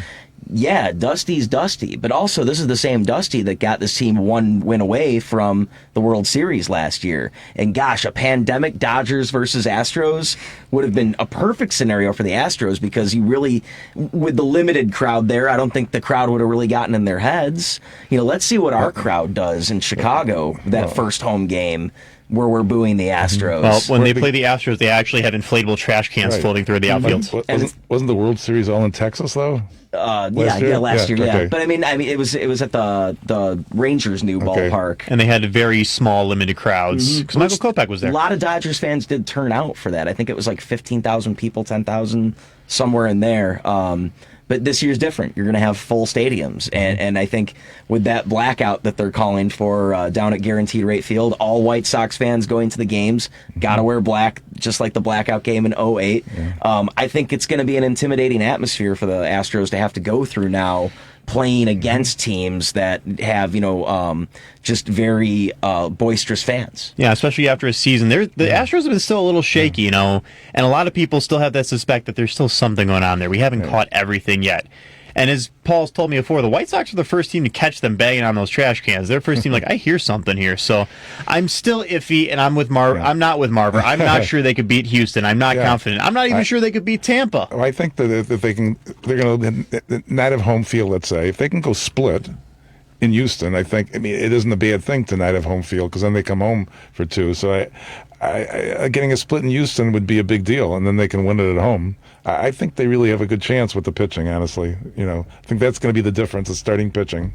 yeah, Dusty's Dusty. But also, this is the same Dusty that got this team 1 win away from the World Series last year. And gosh, a pandemic Dodgers versus Astros would have been a perfect scenario for the Astros, because you really, with the limited crowd there, I don't think the crowd would have really gotten in their heads. Let's see what our crowd does in Chicago, that first home game where we're booing the Astros. Well, when they play the Astros, they actually had inflatable trash cans floating through the outfield. Wasn't the World Series all in Texas, though? Last year. Okay. But I mean, it was at the Rangers' new ballpark, and they had very small, limited crowds because Michael Kopech was there. A lot of Dodgers fans did turn out for that. I think it was like 15,000 people, 10,000, somewhere in there. But this year's different. You're going to have full stadiums. And I think with that blackout that they're calling for down at Guaranteed Rate Field, all White Sox fans going to the games got to wear black, just like the blackout game in 2008. I think it's going to be an intimidating atmosphere for the Astros to have to go through now, playing against teams that have, just very boisterous fans. Yeah, especially after a season. The Astros have been still a little shaky, and a lot of people still have that suspect that there's still something going on there. We haven't caught everything yet. And as Paul's told me before, the White Sox are the first team to catch them banging on those trash cans. They're the first team I hear something here. So I'm still iffy, and I'm with I'm not with MARVER. I'm not sure they could beat Houston. I'm not confident. I'm not even sure they could beat Tampa. Well, I think that they're going to not have home field, let's say. If they can go split in Houston, it isn't a bad thing to not have home field, because then they come home for 2. So getting a split in Houston would be a big deal, and then they can win it at home. I think they really have a good chance with the pitching, honestly. I think that's going to be the difference, is starting pitching.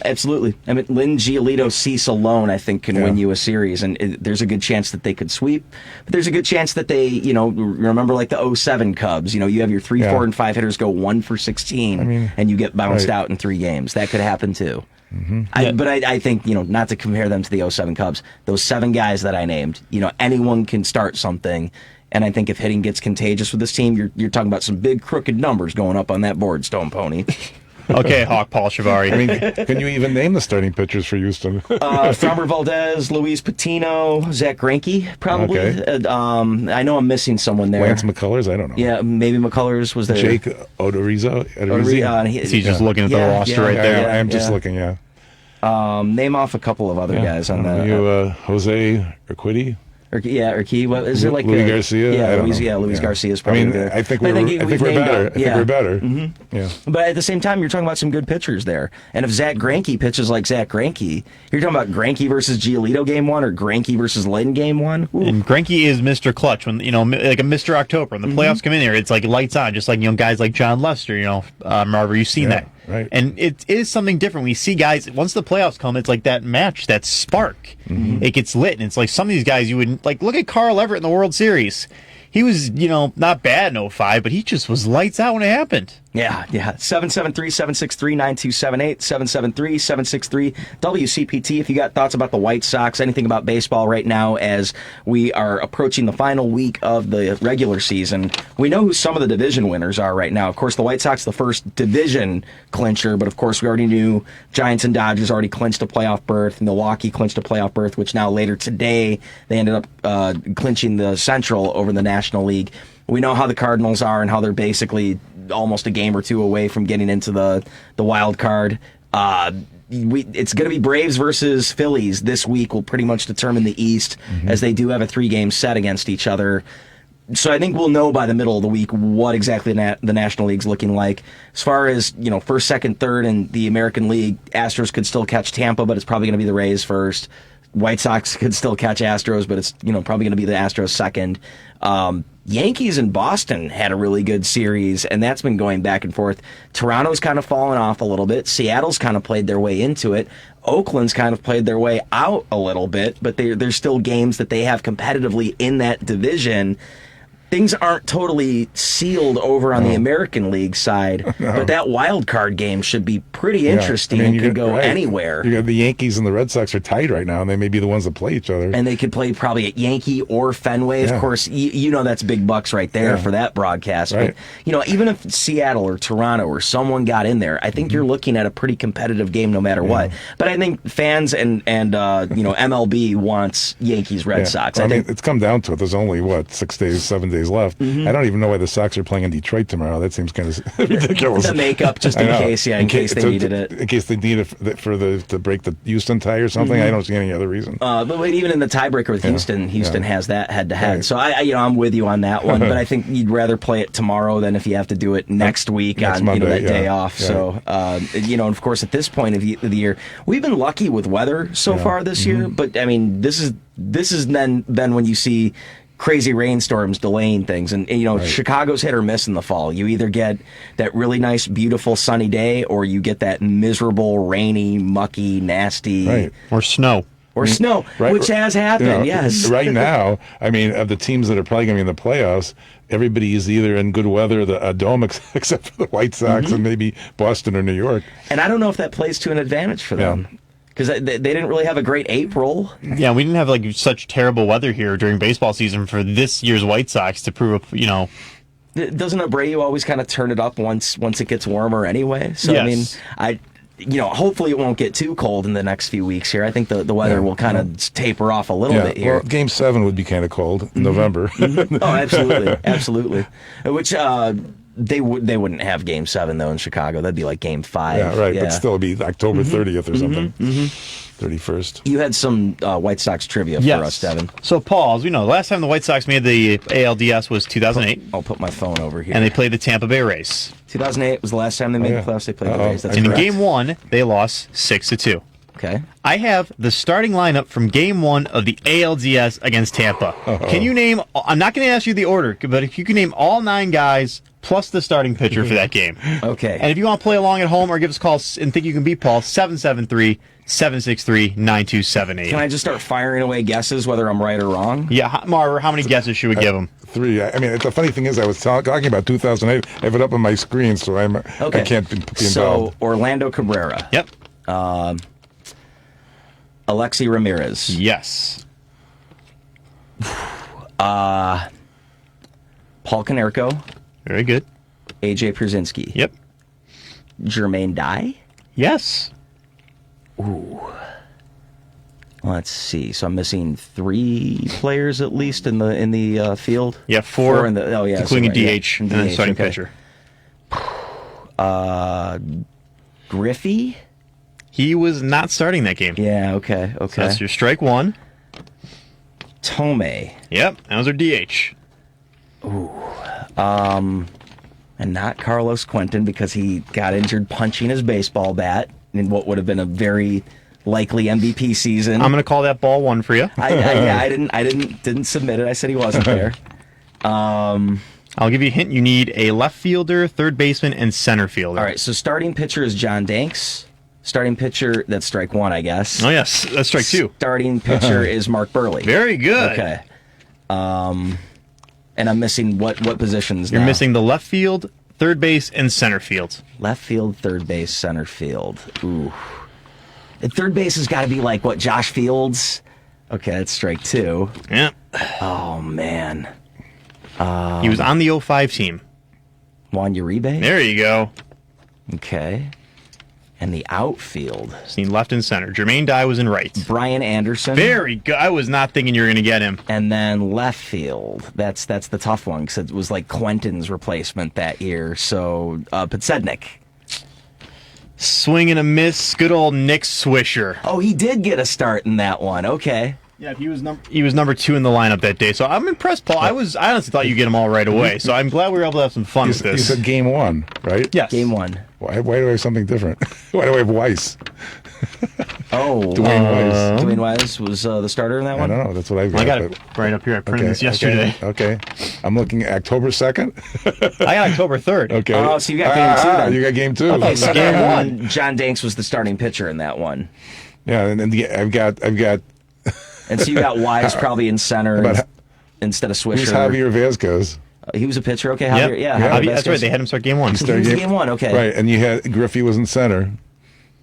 Absolutely. I mean, Lynn Giolito Cease alone, I think, can win you a series, and there's a good chance that they could sweep. But there's a good chance that they, remember like the 07 Cubs, you have your 3, 4, and 5 hitters go 1 for 16, and you get bounced out in 3 games. That could happen too. But I think, not to compare them to the 07 Cubs, those 7 guys that I named, anyone can start something. And I think if hitting gets contagious with this team, you're talking about some big crooked numbers going up on that board, Stone Pony. Okay, Hawk Paul Chivari. Can you even name the starting pitchers for Houston? Framber Valdez, Luis Patino, Zach Greinke, probably. Okay. I know I'm missing someone there. Lance McCullers? I don't know. Yeah, maybe McCullers was there. Jake Odorizzi? Is he just looking at the roster right there? I am just looking, Name off a couple of other guys on that. Jose Urquidy? Urquidy. What is it like? Luis Garcia? Yeah, Luis Garcia is probably there. I think we're better. I think we're better. Yeah. But at the same time, you're talking about some good pitchers there. And if Zach Greinke pitches like Zach Greinke, you're talking about Greinke versus Giolito game 1 or Greinke versus Lynn game 1. Ooh. And Greinke is Mr. Clutch, when like a Mr. October. When the playoffs come in there, it's like lights on, just like guys like John Lester. MARVER, you've seen that. Right. And it is something different. We see guys, once the playoffs come, it's like that match, that spark. It gets lit. And it's like some of these guys you would, look at Carl Everett in the World Series. He was, not bad in 05, but he just was lights out when it happened. Yeah. 773-763-9278, 773-763-WCPT. If you got thoughts about the White Sox, anything about baseball right now as we are approaching the final week of the regular season, we know who some of the division winners are right now. Of course, the White Sox, the first division clincher, but of course we already knew Giants and Dodgers already clinched a playoff berth. Milwaukee clinched a playoff berth, which now later today they ended up clinching the Central over the National League. We know how the Cardinals are and how they're basically almost a game or two away from getting into the wild card. It's going to be Braves versus Phillies this week will pretty much determine the East, as they do have a 3-game set against each other. So I think we'll know by the middle of the week what exactly the National League's looking like. As far as, first, second, third in the American League, Astros could still catch Tampa, but it's probably going to be the Rays first. White Sox could still catch Astros, but it's probably going to be the Astros second. Yankees and Boston had a really good series, and that's been going back and forth. Toronto's kind of fallen off a little bit. Seattle's kind of played their way into it. Oakland's kind of played their way out a little bit, but there's still games that they have competitively in that division. Things aren't totally sealed over on the American League side, but that wild card game should be pretty interesting and could go anywhere. You got the Yankees and the Red Sox are tied right now, and they may be the ones that play each other. And they could play probably at Yankee or Fenway. Of course, that's big bucks right there for that broadcast. Right. But, even if Seattle or Toronto or someone got in there, I think you're looking at a pretty competitive game no matter what. But I think fans and MLB wants Yankees-Red Sox. I mean, it's come down to it. There's only, 7 days left. I don't even know why the Sox are playing in Detroit tomorrow. That seems kind of ridiculous. The makeup, just in case, in case they needed it. In case they need it to break the Houston tie or something. I don't see any other reason. But even in the tiebreaker with Houston has that head-to-head. Right. So I'm with you on that one. But I think you'd rather play it tomorrow than if you have to do it next week on Monday, that day off. Yeah. So and of course at this point of the year, we've been lucky with weather so far this year. But I mean, this is then when you see crazy rainstorms delaying things, and Chicago's hit or miss in the fall. You either get that really nice, beautiful, sunny day, or you get that miserable, rainy, mucky, nasty, or snow. Which has happened. Yes. Right now, I mean, of the teams that are probably going to be in the playoffs, everybody is either in good weather, the dome, except for the White Sox and maybe Boston or New York. And I don't know if that plays to an advantage for them. Because they didn't really have a great April. Yeah, we didn't have such terrible weather here during baseball season for this year's White Sox to prove, Doesn't Abreu always kind of turn it up once it gets warmer anyway? So yes. I mean, hopefully it won't get too cold in the next few weeks here. I think the weather will kind of taper off a little bit here. Well, Game 7 would be kind of cold in November. Oh, absolutely. Which they wouldn't have Game 7 though in Chicago. That'd be like Game 5. Yeah, right. But still, it'd be October 30th or something. 31st. You had some White Sox trivia for us, Devin. So, Paul, as we know, the last time the White Sox made the ALDS was 2008. I'll put my phone over here. And they played the Tampa Bay Rays. 2008 was the last time they made the playoffs. They played the Rays. That's and correct. In Game 1, they lost 6-2. Okay. I have the starting lineup from Game 1 of the ALDS against Tampa. Can you name? I'm not going to ask you the order, but if you can name all 9 guys plus the starting pitcher for that game. Okay. And if you want to play along at home or give us a call and think you can beat Paul, 773-763-9278. Can I just start firing away guesses whether I'm right or wrong? Yeah, Marver, how many guesses should we give him? 3. I mean, the funny thing is, I was talking about 2008. I have it up on my screen, so I can't be involved. So, Orlando Cabrera. Yep. Alexi Ramirez. Yes. Paul Konerko. Very good. AJ Pierzynski. Yep. Jermaine Dye. Yes. Ooh. Let's see. So I'm missing 3 players at least in the field. Yeah, 4 in the including a DH and then starting pitcher. Griffey. He was not starting that game. Yeah, okay. So that's your strike one. Tomei. Yep, that was our DH. Ooh. And not Carlos Quentin because he got injured punching his baseball bat in what would have been a very likely MVP season. I'm going to call that ball one for you. I didn't submit it. I said he wasn't there. I'll give you a hint. You need a left fielder, third baseman, and center fielder. All right, so starting pitcher is John Danks. Starting pitcher, that's strike one, I guess. Oh, yes, that's strike two. Starting pitcher is Mark Burley. Very good. Okay. And I'm missing what positions You're now? missing the left field, third base, and center field. Left field, third base, center field. Ooh. And third base has got to be like, what, Josh Fields? Okay, that's strike 2. Yeah. Oh, man. He was on the 05 team. Juan Uribe? There you go. Okay. And the outfield. Seen left and center. Jermaine Dye was in right. Brian Anderson. Very good. I was not thinking you were going to get him. And then left field. That's the tough one because it was like Quentin's replacement that year. So, Podsednik. Swing and a miss. Good old Nick Swisher. Oh, he did get a start in that one. Okay. Yeah, he was number 2 in the lineup that day. So I'm impressed, Paul. I honestly thought you'd get him all right away. So I'm glad we were able to have some fun with this. You said game 1, right? Yes. Game 1. Why do I have something different? Why do I have Weiss? Dwayne Weiss was the starter in that one? I don't know. That's what I've got. I got it right up here. I printed this yesterday. Okay. I'm looking at October 2nd. I got October 3rd. Okay. Oh, so you got game 2 then. You got game 2. Okay, so game 1, John Danks was the starting pitcher in that one. Yeah, and I've got. And so you got Wise probably in center instead of Swisher. Who's Javier Vasquez? He was a pitcher. Okay, Javier. Yeah, that's right. They had him start game 1. He was game 1. Okay, right. And you had Griffey was in center,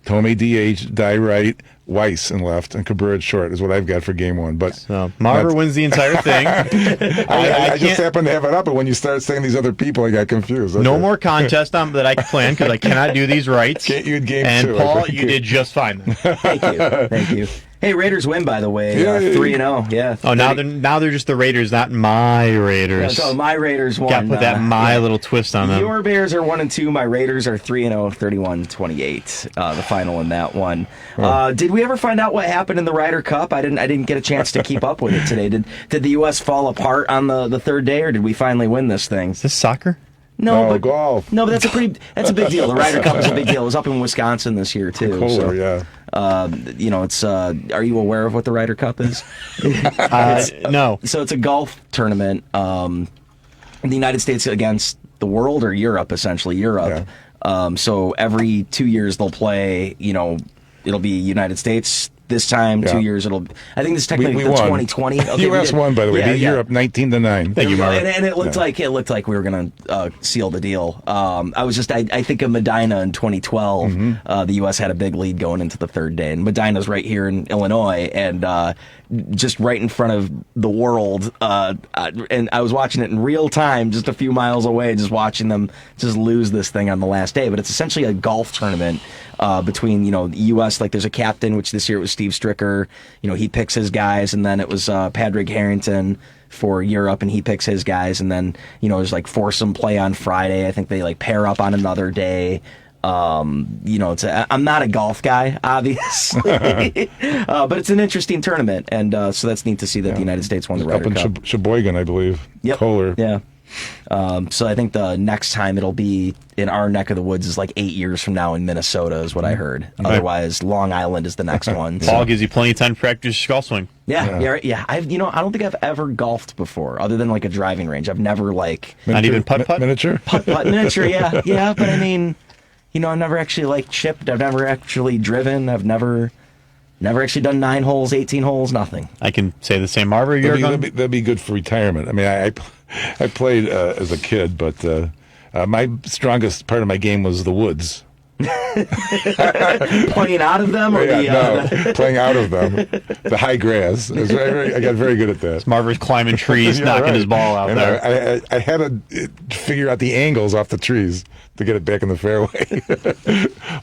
Tomei DH, Dye right, Weiss in left, and Cabrera at short is what I've got for game 1. But Marver wins the entire thing. I just happened to have it up, but when you start saying these other people, I got confused. Okay. No more contest that I can plan because I cannot do these rights. Can't you in game 2? And Paul, you did just fine. Thank you. Hey, Raiders win, by the way. 3-0. Yeah. Oh, now they're just the Raiders, not my Raiders. Yeah, so my Raiders won. Got to put that little twist on them. Your Bears are 1-2. My Raiders are 3-0, 31-28. The final in that one. Did we ever find out what happened in the Ryder Cup? I didn't get a chance to keep up with it today. Did the U.S. fall apart on the third day, or did we finally win this thing? Is this soccer? No, but golf. No, but that's a big deal. The Ryder Cup is a big deal. It was up in Wisconsin this year too. Kohler, yeah. It's. Are you aware of what the Ryder Cup is? No. So it's a golf tournament. The United States against the world, or Europe, essentially Europe. Yeah. So every 2 years they'll play. It'll be United States. This time, 2 years, I think this is technically 2020. Okay, U.S. won, by the way. Beat Europe 19-9. Thank you, Marvin. And it looked like we were going to seal the deal. I think of Medina in 2012. Mm-hmm. The U.S. had a big lead going into the third day, and Medina's right here in Illinois, and just right in front of the world. And I was watching it in real time, just a few miles away, just watching them just lose this thing on the last day. But it's essentially a golf tournament. Between the U.S., like there's a captain, which this year it was Steve Stricker. He picks his guys, and then it was Padraig Harrington for Europe, and he picks his guys, and then there's like foursome play on Friday. I think they like pair up on another day. I'm not a golf guy, obviously, but it's an interesting tournament, and so that's neat to see that the United States won the Ryder Cup. Up in Sheboygan, I believe. Yep. Kohler. Yeah. So I think the next time it'll be in our neck of the woods is like 8 years from now in Minnesota is what I heard. Otherwise, Long Island is the next one. Paul gives you plenty of time to practice golf swing. Yeah. I don't think I've ever golfed before, other than like a driving range. I've never not even putt miniature. Putt miniature. Yeah. But I mean, I've never actually chipped. I've never actually driven. I've never actually done 9 holes, 18 holes, nothing. I can say the same. Marver, that'd be good for retirement. I mean, I played as a kid, but my strongest part of my game was the woods. Playing out of them? Playing out of them. The high grass. I got very good at that. Marver's climbing trees, knocking his ball out there. I had to figure out the angles off the trees to get it back in the fairway.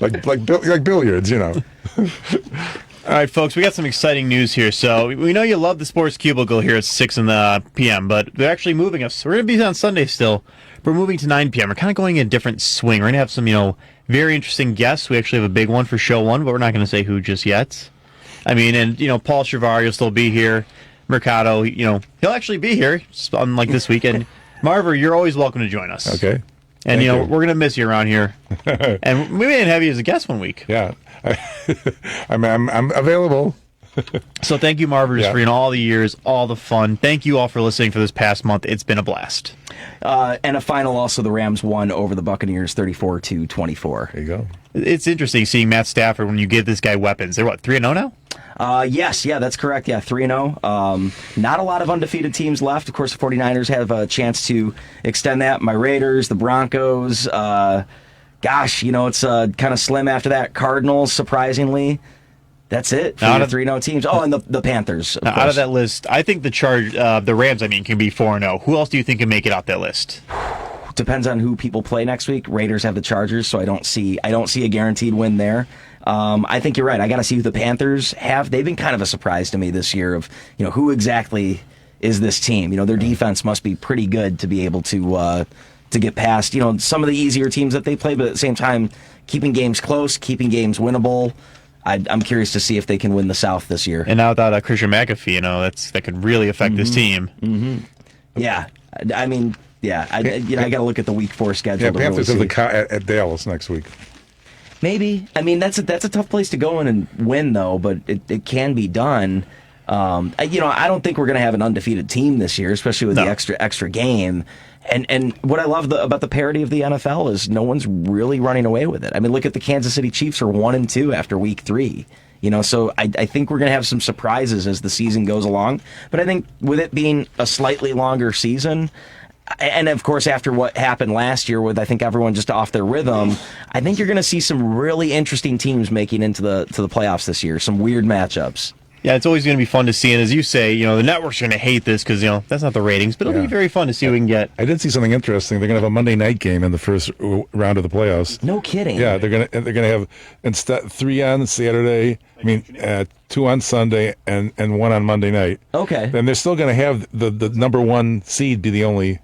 like billiards, All right, folks, we got some exciting news here. So we know you love the Sports Cubicle here at 6 p.m., but they're actually moving us. We're going to be on Sunday still. We're moving to 9 p.m. We're kind of going in a different swing. We're going to have some, very interesting guests. We actually have a big one for show 1, but we're not going to say who just yet. I mean, and, Paul Chivari will still be here. Mercado, he'll actually be here, unlike this weekend. Marver, you're always welcome to join us. Okay. And, we're going to miss you around here. And we may even have you as a guest one week. Yeah. I'm available. So thank you, Marvers, for all the years, all the fun. Thank you all for listening for this past month. It's been a blast. And a final also, the Rams won over the Buccaneers 34-24. There you go. It's interesting seeing Matt Stafford when you give this guy weapons. They're 3-0 now? Yes, that's correct. Yeah, 3-0. Not a lot of undefeated teams left. Of course, the 49ers have a chance to extend that. My Raiders, the Broncos. It's kind of slim after that. Cardinals, surprisingly. That's it for the 3-0 teams. Oh, and the Panthers. Out of that list, I think the Rams, can be 4-0. Who else do you think can make it out that list? Depends on who people play next week. Raiders have the Chargers, so I don't see a guaranteed win there. I think you're right. I got to see who the Panthers have. They've been kind of a surprise to me this year of, who exactly is this team. Their defense must be pretty good to be able to get past, some of the easier teams that they play, but at the same time, keeping games close, keeping games winnable. I'm curious to see if they can win the South this year. And now without Christian McAfee, that could really affect this team. Mm-hmm. Yeah, I got to look at the Week 4 schedule. Yeah, Panthers really at Dallas next week. Maybe. That's a tough place to go in and win, though, but it can be done. I don't think we're going to have an undefeated team this year, especially with the extra game. And what I love about the parity of the NFL is no one's really running away with it. Look at the Kansas City Chiefs are 1-2 after Week 3. So I think we're going to have some surprises as the season goes along. But I think with it being a slightly longer season, and of course after what happened last year with I think everyone just off their rhythm, I think you're going to see some really interesting teams making into the playoffs this year. Some weird matchups. Yeah, it's always going to be fun to see. And as you say, the network's going to hate this because, that's not the ratings. But it'll be very fun to see what we can get. I did see something interesting. They're going to have a Monday night game in the first round of the playoffs. No kidding. Yeah, they're going to have instead 3 on Saturday, 2 on Sunday, and 1 on Monday night. Okay. And they're still going to have the number 1 seed be the only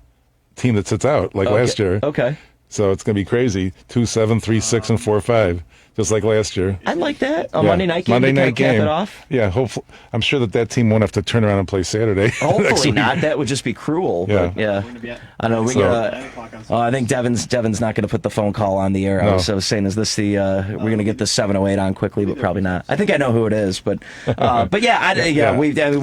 team that sits out, like last year. Okay. So it's going to be crazy. 2-7, 3-6, and 4-5. Just like last year. I like that. Monday night game to cap it off. Yeah, hopefully. I'm sure that team won't have to turn around and play Saturday. Hopefully not. That would just be cruel. Yeah. But yeah. I know. I think Devin's not going to put the phone call on the air. No. I was saying, is this we're going to get the 708 on quickly, but probably not. I think I know who it is, but we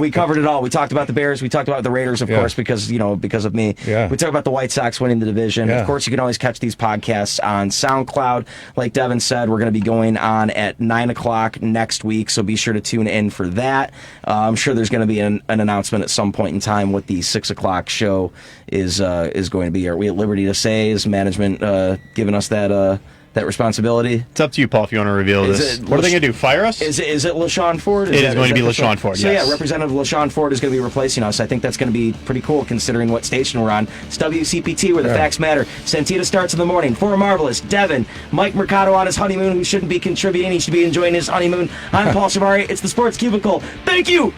covered it all. We talked about the Bears. We talked about the Raiders, of course, because of me. Yeah. We talked about the White Sox winning the division. Yeah. Of course, you can always catch these podcasts on SoundCloud. Like Devin said, we're going to be going on at 9 o'clock next week, so be sure to tune in for that. I'm sure there's going to be an announcement at some point in time what the 6 o'clock show is going to be. Are we at liberty to say? Is management giving us that responsibility? It's up to you, Paul, if you want to reveal this. What are they going to do, fire us? Is it LaShawn Ford? It is going to be LaShawn Ford, So yes. yeah, Representative LaShawn Ford is going to be replacing us. I think that's going to be pretty cool considering what station we're on. It's WCPT, where the facts matter. Santita starts in the morning. For Marvelous, Devin, Mike Mercado on his honeymoon, who shouldn't be contributing. He should be enjoying his honeymoon. I'm Paul Chivari. It's the Sports Cubicle. Thank you!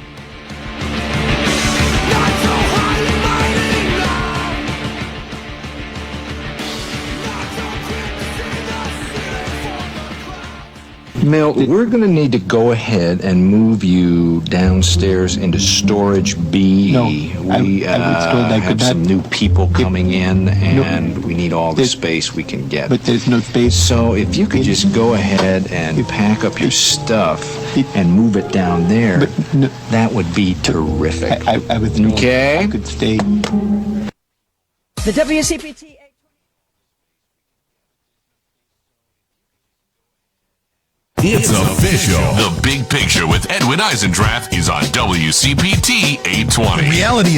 Mel, we're going to need to go ahead and move you downstairs into storage B. No, we have some new people coming in, and we need all the space we can get. But there's no space. So if you could just go ahead and pack up your stuff and move it down there, that would be terrific. I was okay. I could stay. The WCPT. It's official. The Big Picture with Edwin Eisendrath is on WCPT 820. Reality